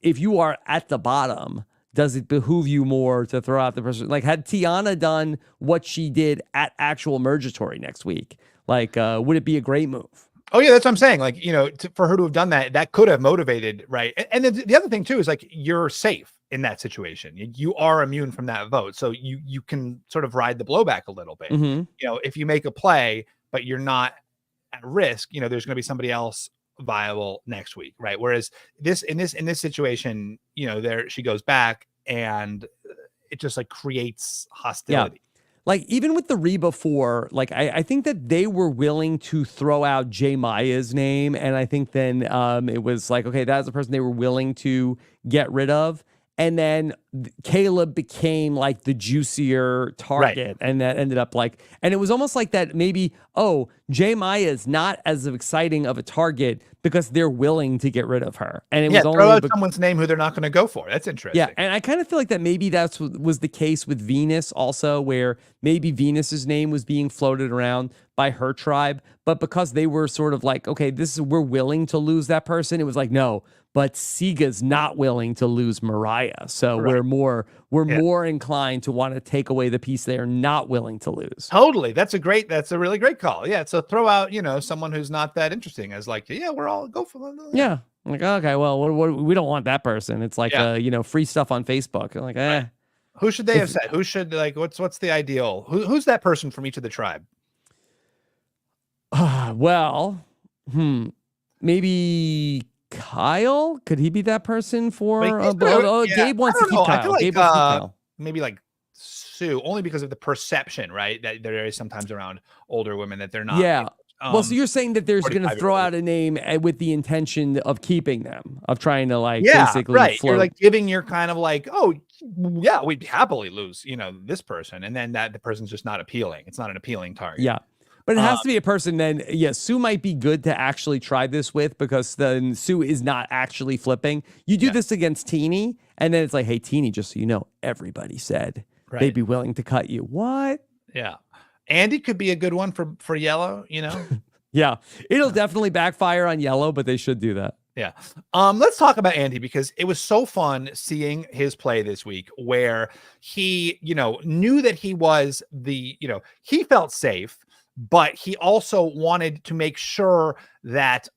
if you are at the bottom, does it behoove you more to throw out the person? Like, had Tiyana done what she did at actual Mergatory next week, like, would it be a great move? Oh yeah, that's what I'm saying. Like, you know, for her to have done that, that could have motivated, right? And then the other thing too is like you're safe in that situation. You are immune from that vote, so you can sort of ride the blowback a little bit. You know, if you make a play, but you're not at risk, you know, there's going to be somebody else viable next week, right? Whereas in this situation, you know, there she goes back and it just like creates hostility. Yeah. Like, even with the Reba 4, like, I think that they were willing to throw out J. Maya's name. And I think then it was like, okay, that's the person they were willing to get rid of. And then Caleb became like the juicier target. Right. And that ended up like, and it was almost like that maybe, oh, J. Maya is not as exciting of a target because they're willing to get rid of her. And it was throw out someone's name who they're not going to go for. That's interesting. Yeah. And I kind of feel like that maybe that's what was the case with Venus also, where maybe Venus's name was being floated around by her tribe, but because they were sort of like, okay, we're willing to lose that person. It was like, no, but Siga's not willing to lose Mariah. So we're more inclined to want to take away the piece they are not willing to lose. Totally. That's a really great call. Yeah. So throw out, you know, someone who's not that interesting as like, yeah, we're all go for them. Yeah. Like, okay, well, we don't want that person. It's like, you know, free stuff on Facebook. I'm like, Right. Who should they have said? Who should like, what's the ideal? Who's that person from each of the tribe? Well, maybe Kyle. Could he be that person for Gabe wants to keep Kyle. I feel like, Gabe wants to keep Kyle. Maybe like Sue, only because of the perception, right? That there is sometimes around older women that they're not. Yeah. Well, so you're saying that there's going to throw out a name with the intention of keeping them, of trying to like basically right. float. You're like giving your kind of like, oh yeah, we'd happily lose, you know, this person, and then that the person's just not appealing. It's not an appealing target. Yeah. But it has to be a person then, Sue might be good to actually try this with because then Sue is not actually flipping. You do this against Teeny, and then it's like, hey, Teeny, just so you know, everybody said they'd be willing to cut you. What? Yeah. Andy could be a good one for Yellow, you know? Yeah. It'll definitely backfire on Yellow, but they should do that. Yeah. Let's talk about Andy because it was so fun seeing his play this week where he, you know, knew that he was he felt safe, but he also wanted to make sure that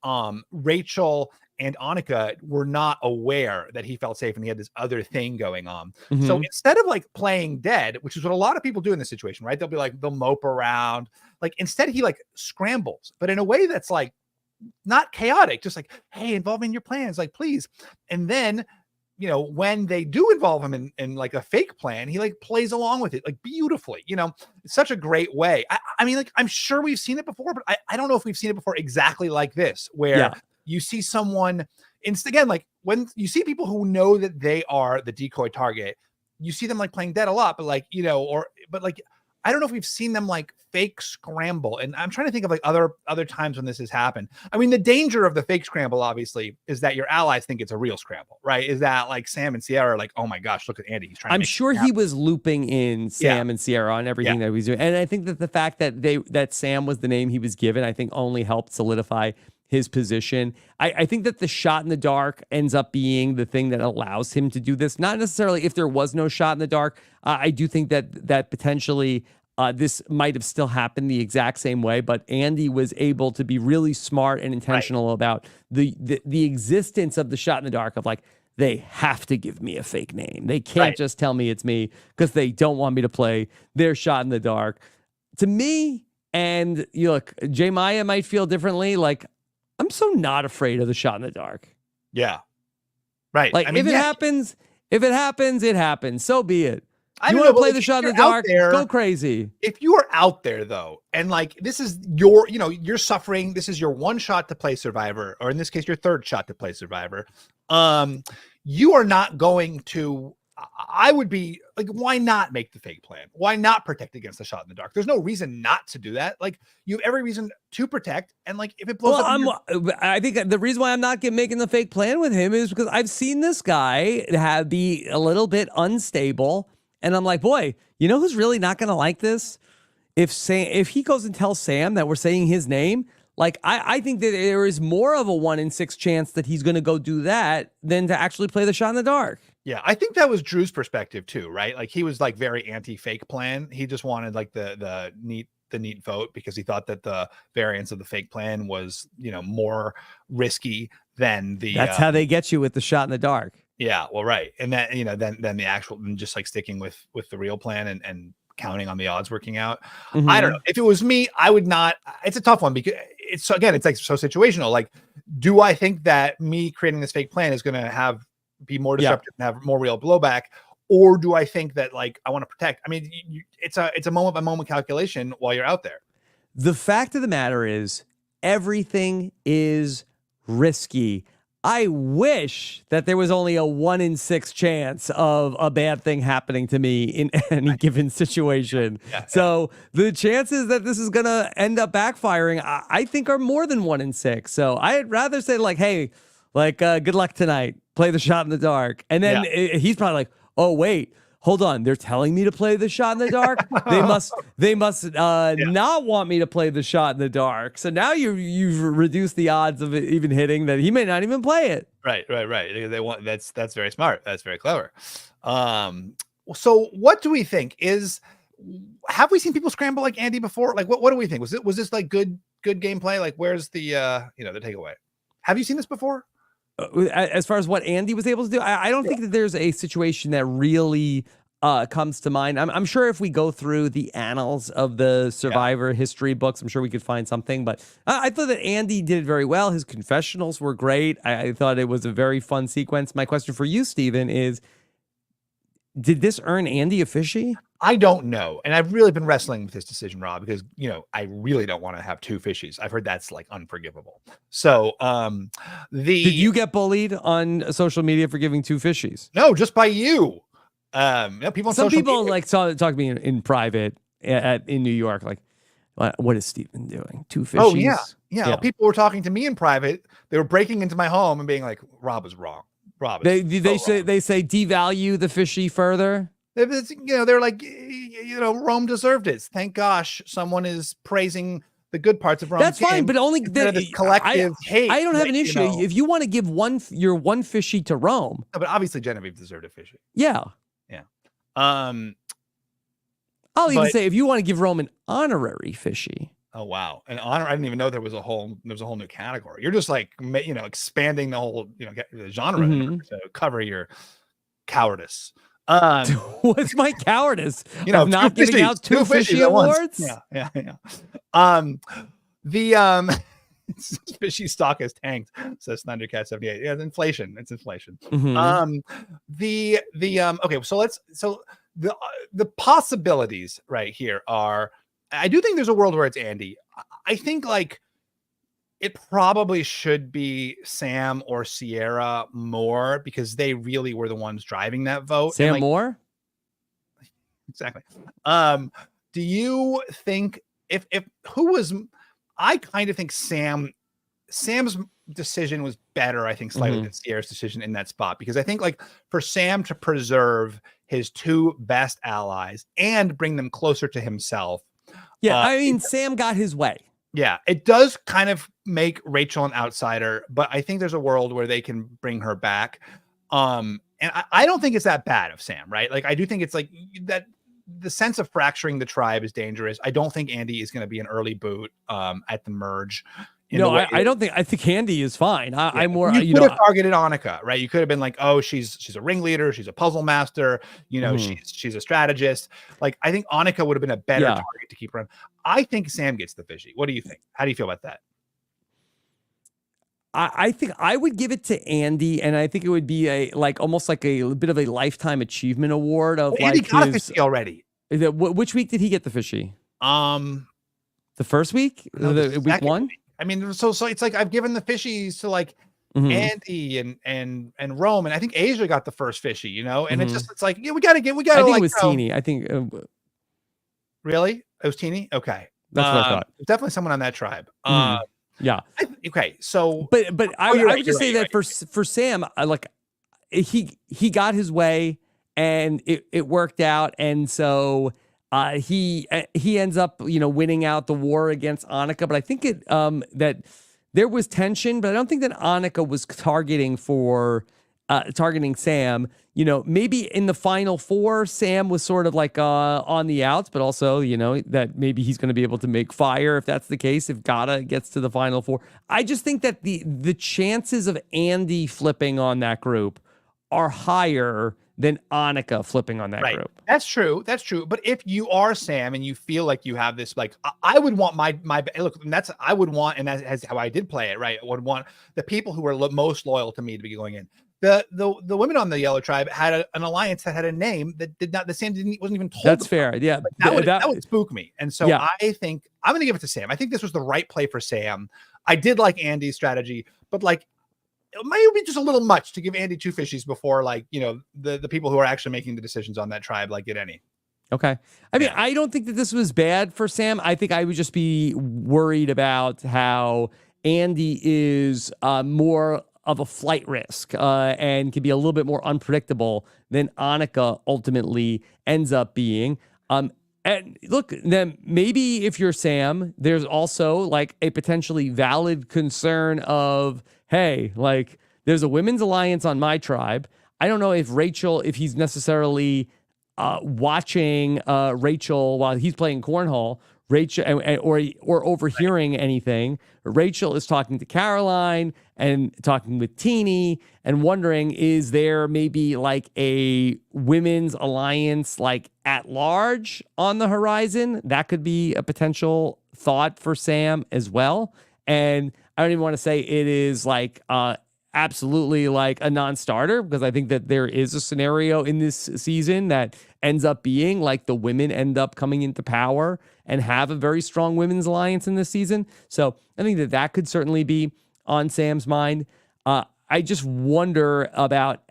Rachel and Anika were not aware that he felt safe and he had this other thing going on. So instead of like playing dead, which is what a lot of people do in this situation, right? They'll be like, they'll mope around. Like instead he like scrambles, but in a way that's like not chaotic, just like, hey, involve me in your plans, like please. And then, you know, when they do involve him in like a fake plan, he like plays along with it like beautifully, you know, it's such a great way. I mean, like, I'm sure we've seen it before, but I don't know if we've seen it before exactly like this, where you see someone again, like when you see people who know that they are the decoy target, you see them like playing dead a lot, but like, you know, but like, I don't know if we've seen them like fake scramble. And I'm trying to think of like other times when this has happened. I mean, the danger of the fake scramble, obviously, is that your allies think it's a real scramble, right? Is that like Sam and Sierra are like, oh my gosh, look at Andy. He's trying I'm sure he was looping in Sam and Sierra on everything that he was doing. And I think that the fact that Sam was the name he was given, I think only helped solidify his position. I think that the shot in the dark ends up being the thing that allows him to do this. Not necessarily if there was no shot in the dark. I do think that potentially this might have still happened the exact same way, but Andy was able to be really smart and intentional about the existence of the shot in the dark of like, they have to give me a fake name. They can't just tell me it's me because they don't want me to play their shot in the dark. To me, and you look, J. Maya might feel differently. Like, I'm so not afraid of the shot in the dark. Yeah. Right. Like, I mean, if it happens, If it happens, it happens. So be it. I You don't want know, to but play like, the if shot in the you're out dark? there- Go crazy. If you are out there though, and like this is your, you know, you're suffering, this is your one shot to play Survivor, or in this case, your third shot to play Survivor. You are not going to, I would be like, why not make the fake plan? Why not protect against the shot in the dark? There's no reason not to do that. Like you have every reason to protect. And like, if it blows up, I think the reason why I'm not making the fake plan with him is because I've seen this guy be a little bit unstable. And I'm like, boy, you know who's really not going to like this? If he goes and tells Sam that we're saying his name, like I think that there is more of a 1 in 6 chance that he's going to go do that than to actually play the shot in the dark. Yeah, I think that was Drew's perspective too, right? Like he was like very anti-fake plan. He just wanted like the neat vote because he thought that the variance of the fake plan was, you know, more risky than the. That's how they get you with the shot in the dark. Yeah, well, right, and that, you know, then the actual, just like sticking with the real plan and counting on the odds working out. Mm-hmm. I don't know. If it was me, I would not. It's a tough one because it's like so situational. Like, do I think that me creating this fake plan is going to be more disruptive and have more real blowback, or do I think that like I want to protect? I mean, it's a moment by moment calculation while you're out there. The fact of the matter is, everything is risky. I wish that there was only a 1 in 6 chance of a bad thing happening to me in any given situation. So the chances that this is going to end up backfiring, I think, are more than 1 in 6. So I'd rather say like, hey, like, good luck tonight. Play the shot in the dark. And then he's probably like, oh, wait. Hold on, they're telling me to play the shot in the dark. They must not want me to play the shot in the dark. So now you've reduced the odds of it even hitting, that he may not even play it. Right. They want that's very smart. That's very clever. So what do we think? Have we seen people scramble like Andy before? Like what do we think? Was this like good gameplay? Like where's the the takeaway? Have you seen this before? As far as what Andy was able to do, I don't think that there's a situation that really comes to mind. I'm sure if we go through the annals of the Survivor history books, I'm sure we could find something. But I thought that Andy did very well. His confessionals were great. I thought it was a very fun sequence. My question for you, Steven, is, did this earn Andy a Fishy? I don't know. And I've really been wrestling with this decision, Rob, because, you know, I really don't want to have 2 Fishies. I've heard that's like unforgivable. So did you get bullied on social media for giving 2 Fishies? No, just by you. People on Some social people media. like talk to me in private in New York, like, what is Steven doing? 2 Fishies? Oh, yeah. People were talking to me in private. They were breaking into my home and being like, Rob is wrong. Rob is they say devalue the Fishy further. They're like, Rome deserved it. Thank gosh someone is praising the good parts of Rome's That's fine, but only this collective hate. I don't have an issue. If you want to give your one Fishy to Rome. No, but obviously Genevieve deserved a Fishy. Yeah. I'll even say if you want to give Rome an honorary Fishy. Oh wow, an honor! I didn't even know there was a whole new category. You're just like expanding the whole the genre to cover your cowardice. What's my cowardice? Of not giving out 2 Fishy awards? Yeah. Fishy stock has tanked, says Thundercat 78. Yeah, it's inflation. It's inflation. Mm-hmm. Okay, so the possibilities right here are, I do think there's a world where it's Andy. I think like it probably should be Sam or Sierra more, because they really were the ones driving that vote. Sam Moore? Exactly. Do you think I kind of think Sam's decision was better, I think, slightly than Sierra's decision in that spot, because I think like for Sam to preserve his 2 best allies and bring them closer to himself. Yeah, I mean, Sam got his way. Yeah, it does kind of make Rachel an outsider, but I think there's a world where they can bring her back. And I don't think it's that bad of Sam, right? Like I do think it's like that the sense of fracturing the tribe is dangerous. I don't think Andy is going to be an early boot at the merge. I don't think. I think Andy is fine. I'm more. You could have targeted Anika, right? You could have been like, oh, she's a ringleader, she's a puzzle master, she's a strategist. Like I think Anika would have been a better target to keep around. I think Sam gets the Fishy. What do you think? How do you feel about that? I think I would give it to Andy, and I think it would be almost like a bit of a lifetime achievement award of Andy like got a his. Fishy already. Which week did he get the Fishy? The first week, No, the week one. week. I mean, so it's like I've given the Fishies to like Andy and Rome, and I think Asia got the first Fishy, you know, and it's like we gotta. I think it was Teeny. I think really it was Teeny. Okay, that's what I thought. Definitely someone on that tribe. Yeah. Okay, so but I would just say that for Sam, he got his way and it worked out, and so he ends up winning out the war against Anika. But I think that there was tension, but I don't think that Anika was targeting Sam. Maybe in the final four, Sam was sort of like on the outs, but also, that maybe he's going to be able to make fire if that's the case, if Gata gets to the final four. I just think that the chances of Andy flipping on that group are higher than Anika flipping on that group. That's true. But if you are Sam and you feel like you have this, like, I would want my look, and I would want, and that's how I did play it, right? I would want the people who were most loyal to me to be going in. The women on the Yellow Tribe had an alliance that had a name that did not, the Sam wasn't even told. That's fair. Yeah. That would spook me. And so I think I'm going to give it to Sam. I think this was the right play for Sam. I did like Andy's strategy, but like, it might be just a little much to give Andy two Fishies before, like, the people who are actually making the decisions on that tribe, like, get any. Okay. I mean, I don't think that this was bad for Sam. I think I would just be worried about how Andy is more of a flight risk and can be a little bit more unpredictable than Anika ultimately ends up being. And look, then maybe if you're Sam, there's also like a potentially valid concern of, hey, like there's a women's alliance on my tribe. I don't know if he's necessarily watching Rachel while he's playing cornhole, or overhearing anything. Rachel is talking to Caroline and talking with Teeny and wondering, is there maybe like a women's alliance like at large on the horizon? That could be a potential thought for Sam as well. And I don't even want to say it is like absolutely like a non-starter, because I think that there is a scenario in this season that ends up being like the women end up coming into power and have a very strong women's alliance in this season. So I think that could certainly be on Sam's mind. I just wonder about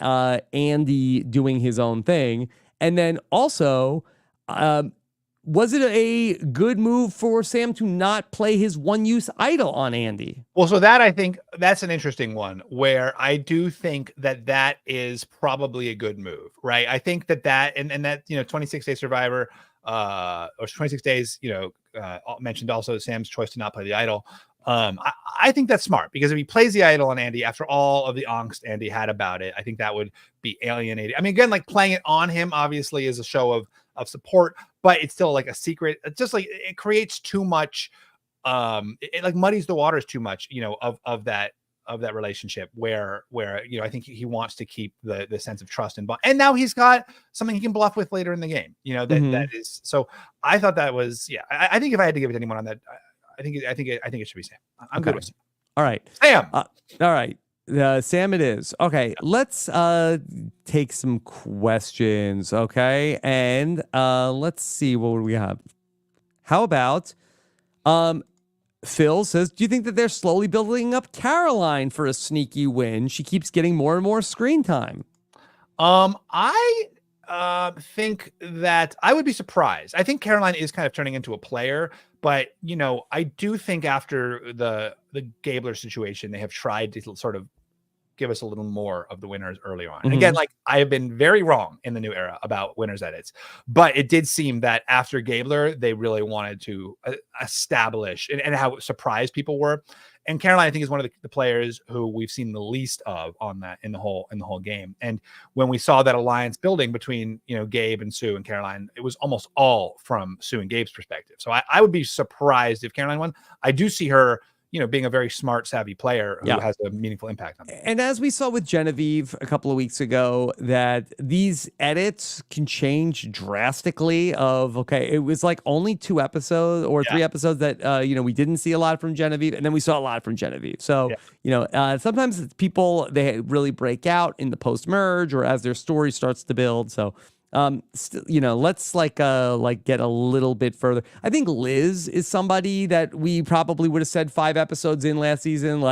Andy doing his own thing. And then also, was it a good move for Sam to not play his one-use idol on Andy? Well, so that, I think that's an interesting one, where I do think that is probably a good move, right? I think that and that 26-day Survivor or 26 days, mentioned also Sam's choice to not play the idol. I think that's smart, because if he plays the idol on Andy after all of the angst Andy had about it, I think that would be alienating. I mean, again, like playing it on him obviously is a show of support, but it's still like a secret. It's just like it creates too much. It like muddies the waters too much, of that relationship where I think he wants to keep the sense of trust and bond. And now he's got something he can bluff with later in the game. That is. So I thought that was I think if I had to give it to anyone on that, I think it should be Sam. I'm good with Sam. All right, Sam. All right. Sam it is. Okay, let's take some questions, okay? And let's see, what we have? How about Phil says, do you think that they're slowly building up Caroline for a sneaky win? She keeps getting more and more screen time. I think that I would be surprised. I think Caroline is kind of turning into a player, but I do think after the Gabler situation, they have tried to sort of give us a little more of the winners early on. And again, like I have been very wrong in the new era about winners edits, but it did seem that after Gabler, they really wanted to establish and how surprised people were. And Caroline, I think, is one of the players who we've seen the least of on that in the whole game. And when we saw that alliance building between Gabe and Sue and Caroline, it was almost all from Sue and Gabe's perspective. So I would be surprised if Caroline won. I do see her being a very smart, savvy player who Yeah. has a meaningful impact on them. And as we saw with Genevieve a couple of weeks ago, that these edits can change drastically. It was like only 2 episodes or 3 episodes that we didn't see a lot from Genevieve, and then we saw a lot from Genevieve. So sometimes people, they really break out in the post merge or as their story starts to build. So let's get a little bit further. I think Liz is somebody that we probably would have said 5 episodes in last season,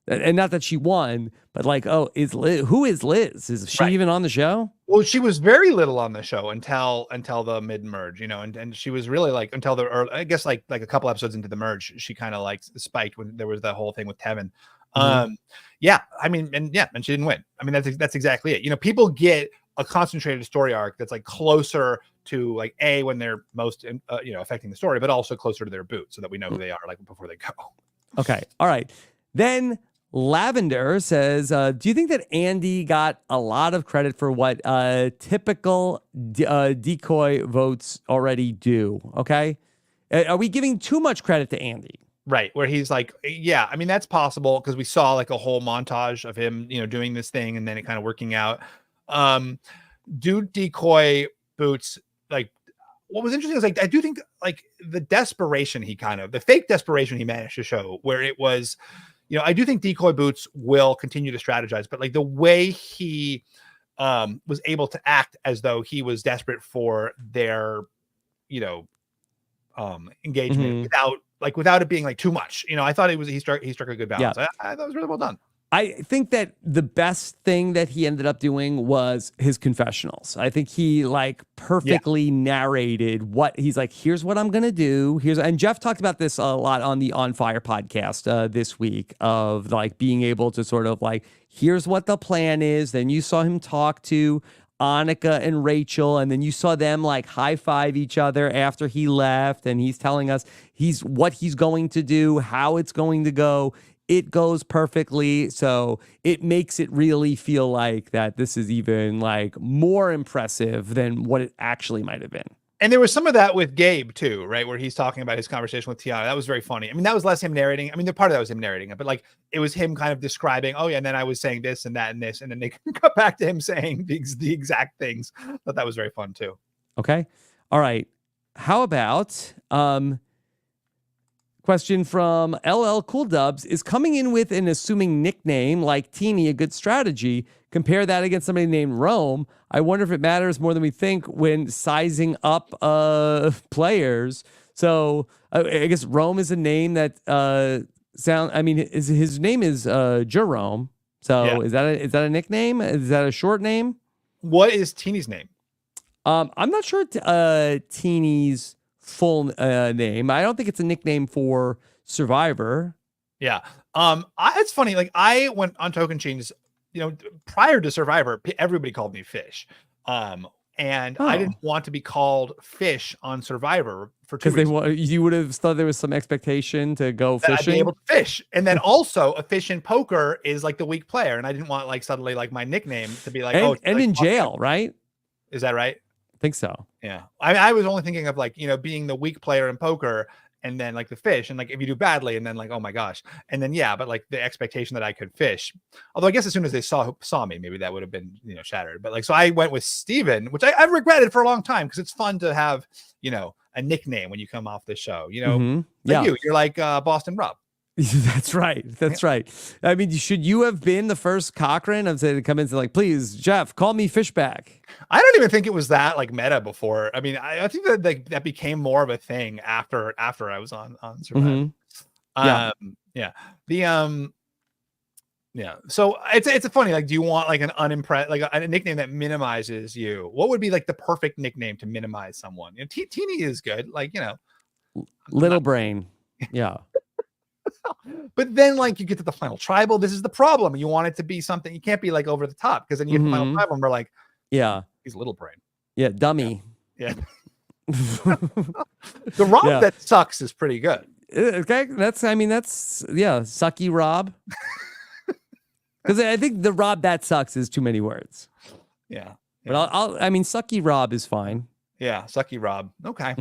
and not that she won, but who is Liz? Is she even on the show? Well, she was very little on the show until the mid merge, and she was really until I guess like a couple episodes into the merge, she kind of spiked when there was that whole thing with Tevin. And she didn't win. I mean, that's exactly it. People get a concentrated story arc that's closer to when they're most affecting the story, but also closer to their boot, so that we know who they are before they go. Okay, all right. Then Lavender says, do you think that Andy got a lot of credit for what typical decoy votes already do? Okay, are we giving too much credit to Andy? Right, where he's I mean, that's possible because we saw a whole montage of him, doing this thing and then it kind of working out. Do decoy boots what was interesting is I do think the desperation the fake desperation he managed to show, where it was, I do think decoy boots will continue to strategize, but the way he was able to act as though he was desperate for their engagement without it being too much. I thought he struck a good balance. I thought it was really well done. I think that the best thing that he ended up doing was his confessionals. I think he perfectly narrated what he's here's what I'm going to do. And Jeff talked about this a lot on the On Fire podcast this week of being able to sort of here's what the plan is. Then you saw him talk to Anika and Rachel, and then you saw them high five each other after he left. And he's telling us what he's going to do, how it's going to go. It goes perfectly, so it makes it really feel that this is even more impressive than what it actually might have been. And there was some of that with Gabe too, right? Where he's talking about his conversation with Tiyana. That was very funny. I mean, that was less him narrating. I mean, the part of that was him narrating it, but it was him kind of describing, and then I was saying this and that and this, and then they cut back to him saying the exact things. I thought that was very fun too. Okay. All right. How about question from LL Cool Dubs, is coming in with an assuming nickname like Teeny a good strategy? Compare that against somebody named Rome. I wonder if it matters more than we think when sizing up players. So I guess Rome is a name that his name is Jerome. So is that a nickname? Is that a short name? What is Teeny's name? I'm not sure Teeny's full name. I don't think it's a nickname for Survivor. Yeah. It's funny. I went on Token Chains, prior to Survivor, everybody called me Fish. And I didn't want to be called Fish on Survivor for 2 reasons. You would have thought there was some expectation to go fishing. I'd be able to fish. And then also a fish in poker is the weak player. And I didn't want suddenly my nickname to be and in jail, right? Is that right? I think so. Yeah. I was only thinking of being the weak player in poker and then the fish and if you do badly and then oh my gosh. And then, but the expectation that I could fish, although I guess as soon as they saw me, maybe that would have been, shattered. But so I went with Steven, which I've regretted for a long time because it's fun to have, a nickname when you come off the show, you're like Boston Rob. That's right. That's right. I mean, should you have been the first Cochran of to come in and say please, Jeff, call me Fishbach? I don't even think it was that meta before. I mean, I think that that became more of a thing after I was on Survivor. So it's a funny, do you want an unimpressed, a nickname that minimizes you? What would be the perfect nickname to minimize someone? Teeny is good. Little brain. Yeah. But then you get to the final tribal. This is the problem. You want it to be something. You can't be over the top because then you get the final tribal and we're he's little brain. Yeah. Dummy. Yeah. The Rob that sucks is pretty good. Okay. That's sucky Rob. Because I think the Rob that sucks is too many words. Yeah. But sucky Rob is fine. Yeah. Sucky Rob. Okay.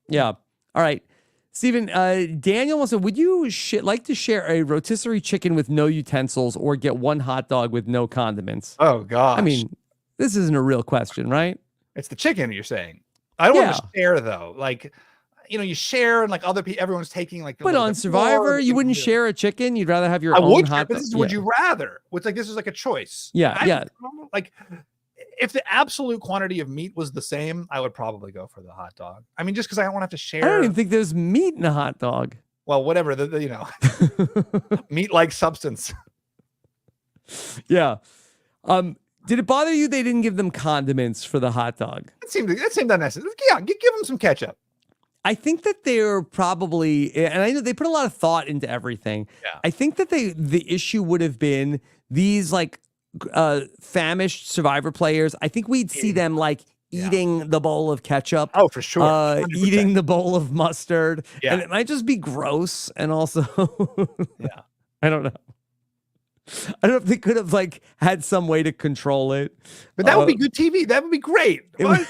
Yeah. All right. Steven, Daniel wants to, would you like to share a rotisserie chicken with no utensils or get one hot dog with no condiments? Oh, gosh. I mean, this isn't a real question, right? It's the chicken you're saying. I don't want to share, though. Like, you share and like other people, everyone's taking like. But on Survivor, you wouldn't share a chicken. You'd rather have your own hot dog. Would you rather? It's like this is like a choice. Yeah. Like, if the absolute quantity of meat was the same, I would probably go for the hot dog. I mean, just because I don't want to have to share. I don't even think there's meat in a hot dog. Well, whatever meat-like substance. Yeah. Did it bother you they didn't give them condiments for the hot dog? That seemed unnecessary. Yeah, give them some ketchup. I think that they're probably, and I know they put a lot of thought into everything. Yeah. I think that the issue would have been these like famished Survivor players. I think we'd see them like eating the bowl of ketchup. Oh, for sure. 100%. Eating the bowl of mustard. Yeah. And it might just be gross. And also, I don't know. I don't know if they could have like had some way to control it. But that would be good TV. That would be great. I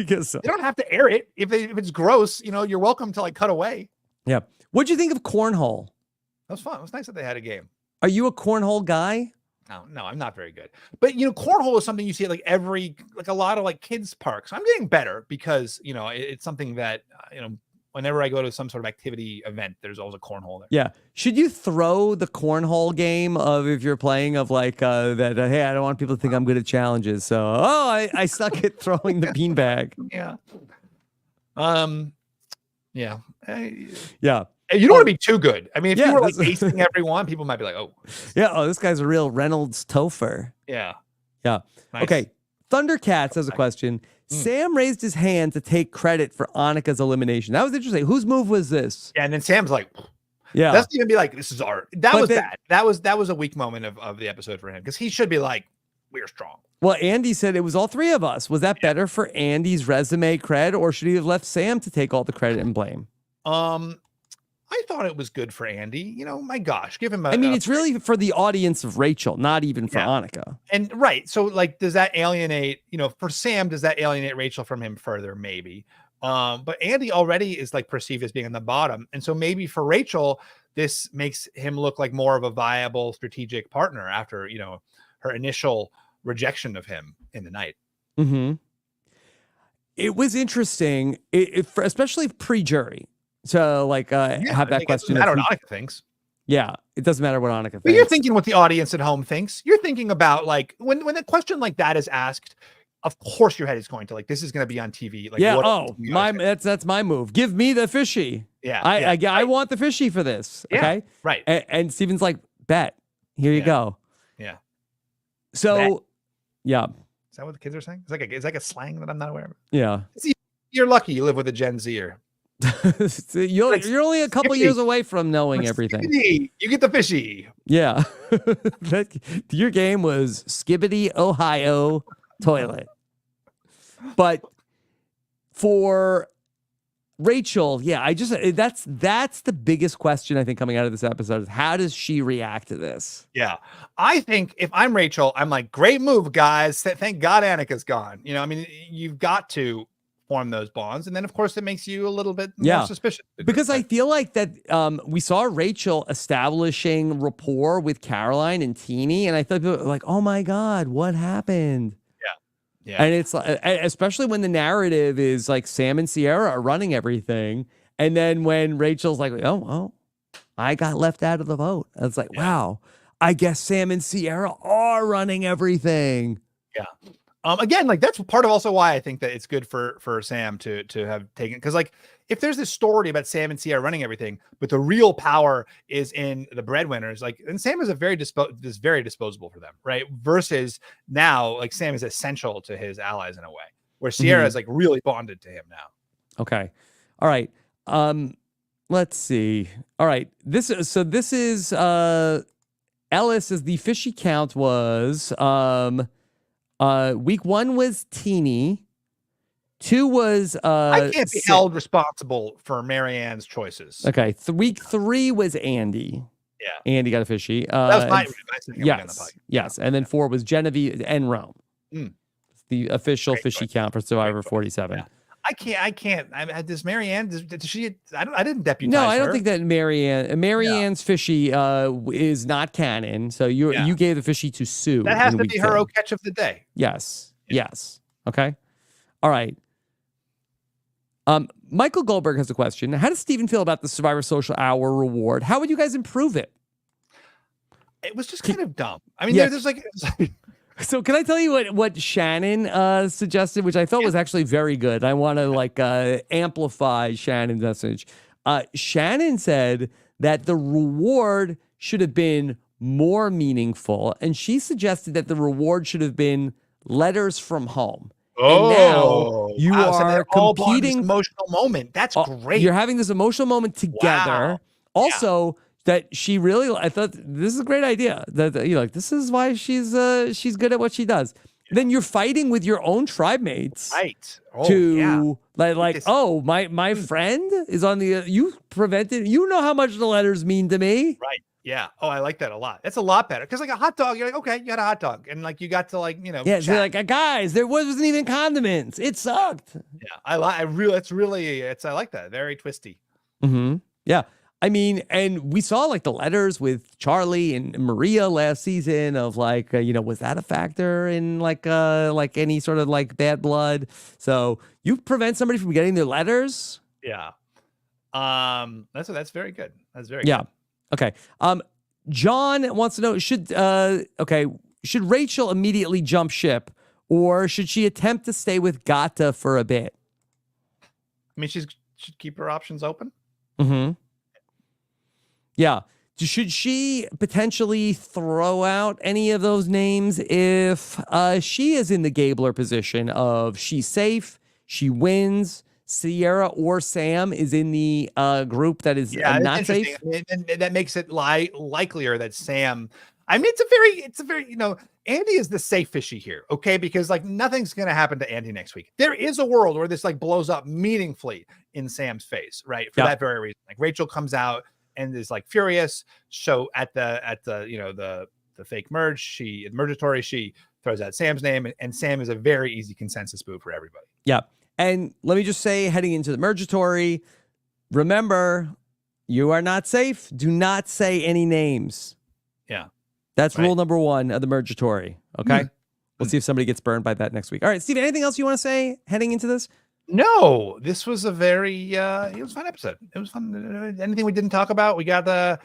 guess so. You don't have to air it. If it's gross, you're welcome to like cut away. Yeah. What'd you think of cornhole? That was fun. It was nice that they had a game. Are you a cornhole guy? No, I'm not very good. But cornhole is something you see at like a lot of like kids parks. I'm getting better because it's something that whenever I go to some sort of activity event, there's always a cornhole there. Yeah. Should you throw the cornhole game of if you're playing of like that? Hey, I don't want people to think I'm good at challenges. So, I suck at throwing the beanbag. Yeah. Yeah. Yeah. You don't want to be too good. I mean, if you were like acing everyone, people might be like, oh. Yeah. Oh, this guy's a real Reynolds Topher. Yeah. Yeah. Nice. Okay. Thundercats has a question. Sam raised his hand to take credit for Anika's elimination. That was interesting. Whose move was this? Yeah, and then Sam's like, yeah, doesn't even be like, this is art. That was bad. That was a weak moment of the episode for him because he should be like, we're strong. Well, Andy said it was all three of us. Was that better for Andy's resume cred, or should he have left Sam to take all the credit and blame? I thought it was good for Andy. My gosh, give him a. I mean, it's really for the audience of Rachel, not even for Anika. And right. So, like, does that alienate, for Sam, does that alienate Rachel from him further? Maybe. But Andy already is like perceived as being on the bottom. And so maybe for Rachel, this makes him look like more of a viable strategic partner after, her initial rejection of him in the night. Mm-hmm. It was interesting, especially pre-jury. So, like, have that question. It doesn't matter what Anika thinks. Yeah, it doesn't matter what Anika thinks. But you're thinking what the audience at home thinks. You're thinking about, like, when a question like that is asked, of course your head is going to, like, this is going to be on TV. Like, that's my move. Give me the Fishy. Yeah. I want the Fishy for this. Okay? Right. And Steven's like, bet. Here you go. Yeah. So, bet. Yeah. Is that what the kids are saying? It's like a slang that I'm not aware of. Yeah. See, you're lucky you live with a Gen Zer. You're only a couple years away from knowing everything. Skibbity, you get the Fishy. Yeah. Your game was Skibbity, Ohio, toilet. But for Rachel, that's the biggest question I think coming out of this episode is how does she react to this? Yeah. I think if I'm Rachel, I'm like, great move, guys. Thank God Anika's gone. I mean, you've got to form those bonds, and then of course it makes you a little bit more suspicious because I feel like that we saw Rachel establishing rapport with Caroline and Teeny, and I thought people were like, oh my god, what happened? Yeah. And it's like, especially when the narrative is like Sam and Sierra are running everything, and then when Rachel's like, oh I got left out of the vote, and it's like, wow, I guess Sam and Sierra are running everything. Yeah. Again, like that's part of also why I think that it's good for Sam to have taken, because like if there's this story about Sam and Sierra running everything, but the real power is in the breadwinners, like, and Sam is very disposable for them, right? Versus now, like Sam is essential to his allies in a way, where Sierra is like really bonded to him now. Okay, all right. Let's see. All right, this is Ellis. As the Fishy count was week 1 was Teeny. 2 was I can't be held responsible for Marianne's choices. Okay, week 3 was Andy. Yeah, Andy got a Fishy. That was yes, and then 4 was Genevieve and Rome. The official Fishy count for Survivor 47. Yeah. I can't. Does Marianne? Did she? I didn't deputize No, I don't her. think that Marianne's Fishy is not canon. So you gave the Fishy to Sue. That has in to week be her 10. catch of the day. Yes. Yes. Okay. All right. Michael Goldberg has a question. How does Steven feel about the Survivor Social Hour reward? How would you guys improve it? It was just kind of dumb. I mean, Yes. there's like. So can I tell you what Shannon suggested, which I felt was actually very good. I want to amplify Shannon's message. Shannon said that the reward should have been more meaningful, and she suggested that the reward should have been letters from home. And now you are competing. Emotional moment. That's great. You're having this emotional moment together. Wow. Also, that she really, I thought this is a great idea. That you're like, this is why she's good at what she does. Then you're fighting with your own tribe mates, Right. My friend is on the. You prevented. You know how much the letters mean to me. Right. Yeah. Oh, I like that a lot. That's a lot better because like a hot dog, you're like, okay, you got a hot dog, and like you got to Yeah, so like guys, there wasn't even condiments. It sucked. Yeah, I like that. Very twisty. Mm-hmm. Yeah. I mean, and we saw like the letters with Charlie and Maria last season of was that a factor in like any sort of like bad blood? So you prevent somebody from getting their letters. Yeah. That's very good. That's very Yeah. good. Okay. John wants to know, should Rachel immediately jump ship, or should she attempt to stay with Gata for a bit? I mean, she should keep her options open. Mm-hmm. Yeah. Should she potentially throw out any of those names if she is in the Gabler position of she's safe, she wins, Sierra or Sam is in the group that is not safe? And that makes it likelier that Sam. I mean, it's a very Andy is the safe Fishy here, okay? Because like nothing's gonna happen to Andy next week. There is a world where this like blows up meaningfully in Sam's face, right? For that very reason. Like Rachel comes out and is like furious. So at the fake merge, mergatory, she throws out Sam's name, and Sam is a very easy consensus move for everybody. Yeah. And let me just say, heading into the mergatory, remember, you are not safe. Do not say any names. Yeah. That's rule number 1 of the mergatory. Okay. We'll see if somebody gets burned by that next week. All right, Steve, anything else you want to say heading into this? No, this was a very it was a fun episode. It was fun. Anything we didn't talk about? We got the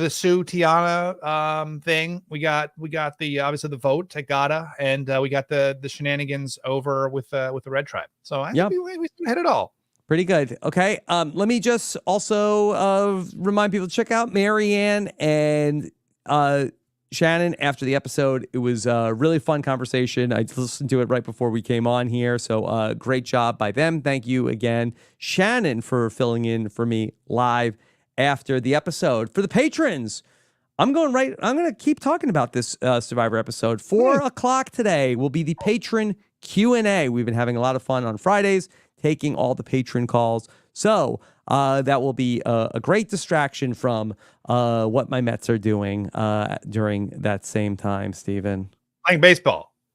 Sue Tiyana thing. We got the obviously the vote at Gata, and we got the shenanigans over with the Red Tribe. So I think we hit it all. Pretty good. Okay. Let me just also remind people to check out Marianne and Shannon after the episode. It was a really fun conversation. I listened to it right before we came on here. So great job by them. Thank you again, Shannon, for filling in for me live after the episode. For the patrons, I'm going to keep talking about this Survivor episode. 4:00 today will be the patron Q&A. We've been having a lot of fun on Fridays, taking all the patron calls. So that will be a great distraction from what my Mets are doing during that same time, Steven.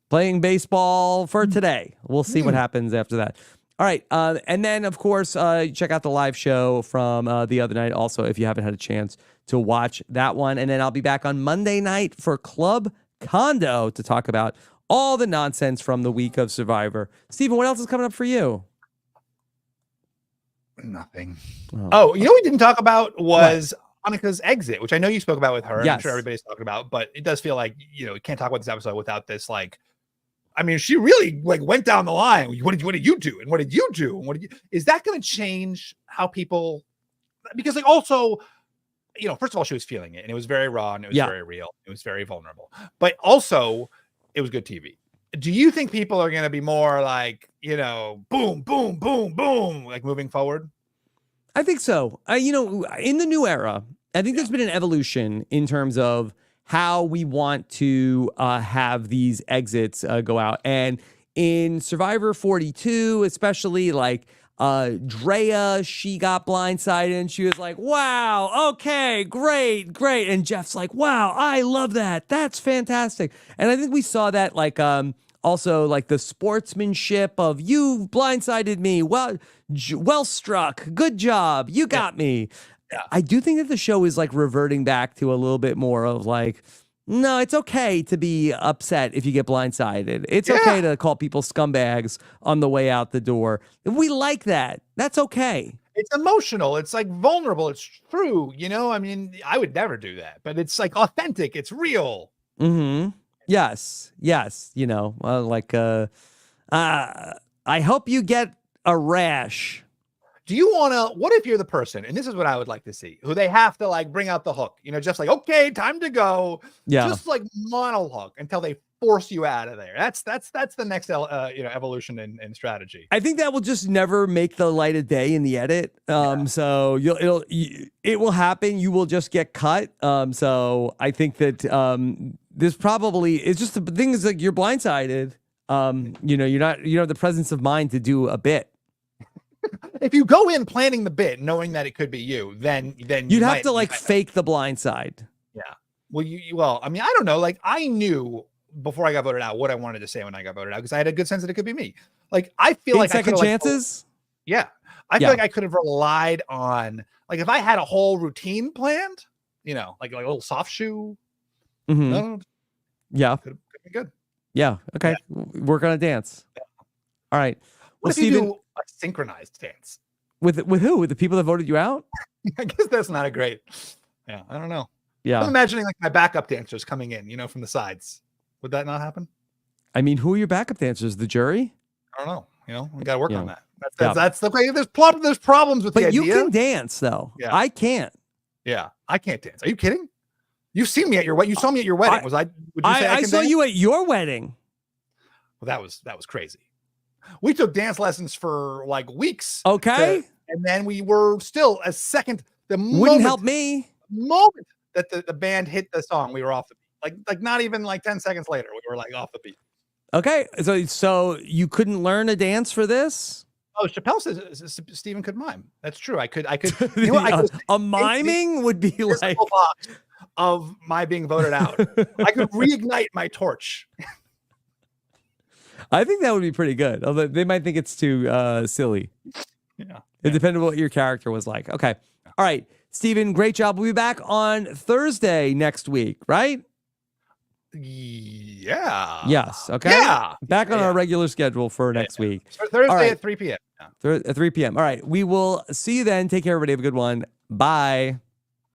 Playing baseball for today. We'll see what happens after that. All right. And then, of course, check out the live show from the other night also if you haven't had a chance to watch that one. And then I'll be back on Monday night for Club Condo to talk about all the nonsense from the week of Survivor. Steven, what else is coming up for you? Nothing. Oh, you know what we didn't talk about was Anika's exit, which I know you spoke about with her. Yes. I'm sure everybody's talking about, but it does feel like, you can't talk about this episode without this, like, I mean, she really like went down the line. What did you do? And what did you do? And is that going to change how people, because like also, first of all, she was feeling it and it was very raw and it was very real. It was very vulnerable, but also it was good TV. Do you think people are going to be more like, boom, boom, boom, boom, like moving forward? I think so. In the new era, I think there's been an evolution in terms of how we want to have these exits go out. And in Survivor 42, especially like Drea, she got blindsided and she was like, wow, okay, great. And Jeff's like, wow, I love that. That's fantastic. And I think we saw that like also like the sportsmanship of you blindsided me. Well struck. Good job. You got me. Yeah. I do think that the show is like reverting back to a little bit more of like, no, it's okay to be upset if you get blindsided. It's okay to call people scumbags on the way out the door. We like that. That's okay. It's emotional. It's like vulnerable. It's true. You know, I mean, I would never do that, but it's like authentic. It's real. Mm-hmm. Yes. You know, I hope you get a rash. Do you want to, what if you're the person, and this is what I would like to see, who they have to like bring out the hook, you know, just like, okay, time to go. Yeah. Just like monologue until they force you out of there. That's the next, evolution in strategy. I think that will just never make the light of day in the edit. So it will happen. You will just get cut. So I think that, this probably is just the thing is like you're blindsided. You know, you don't have the presence of mind to do a bit. If you go in planning the bit, knowing that it could be you, then you'd have to like fake the blind side. Yeah. Well, I mean, I don't know. Like I knew before I got voted out what I wanted to say when I got voted out because I had a good sense that it could be me. Like I feel like second chances. I feel like I could have relied on like if I had a whole routine planned, you know, like a little soft shoe. Mm-hmm. Yeah. Could be good. Yeah. Okay. Yeah. Work on a dance. Yeah. All right. What if Steven, you do a synchronized dance? With who? With the people that voted you out? I guess that's not a great. Yeah, I don't know. Yeah. I'm imagining like my backup dancers coming in, you know, from the sides. Would that not happen? I mean, who are your backup dancers? The jury? I don't know. You know, we got to work on that. That's the way. There's problems with the idea. But you can dance though. Yeah. I can't. Yeah, I can't dance. Are you kidding? You've seen me at your wedding. You saw me at your wedding. Would you say I saw you at your wedding? Well, that was crazy. We took dance lessons for like weeks. Okay. And then we were still a second. Wouldn't help me. The moment that the band hit the song, we were off the beat. Like not even like 10 seconds later, we were like off the beat. Okay. So you couldn't learn a dance for this? Oh, Chappelle says Steven could mime. That's true. I could. You know, a miming would be like of my being voted out. I could reignite my torch. I think that would be pretty good. Although they might think it's too silly. Yeah. It depended on what your character was like. Okay. All right. Steven, great job. We'll be back on Thursday next week, right? Yeah. Yes. Okay. Yeah. Back on our regular schedule for next week. Thursday at 3 p.m. At 3 p.m. All right. We will see you then. Take care, everybody. Have a good one. Bye.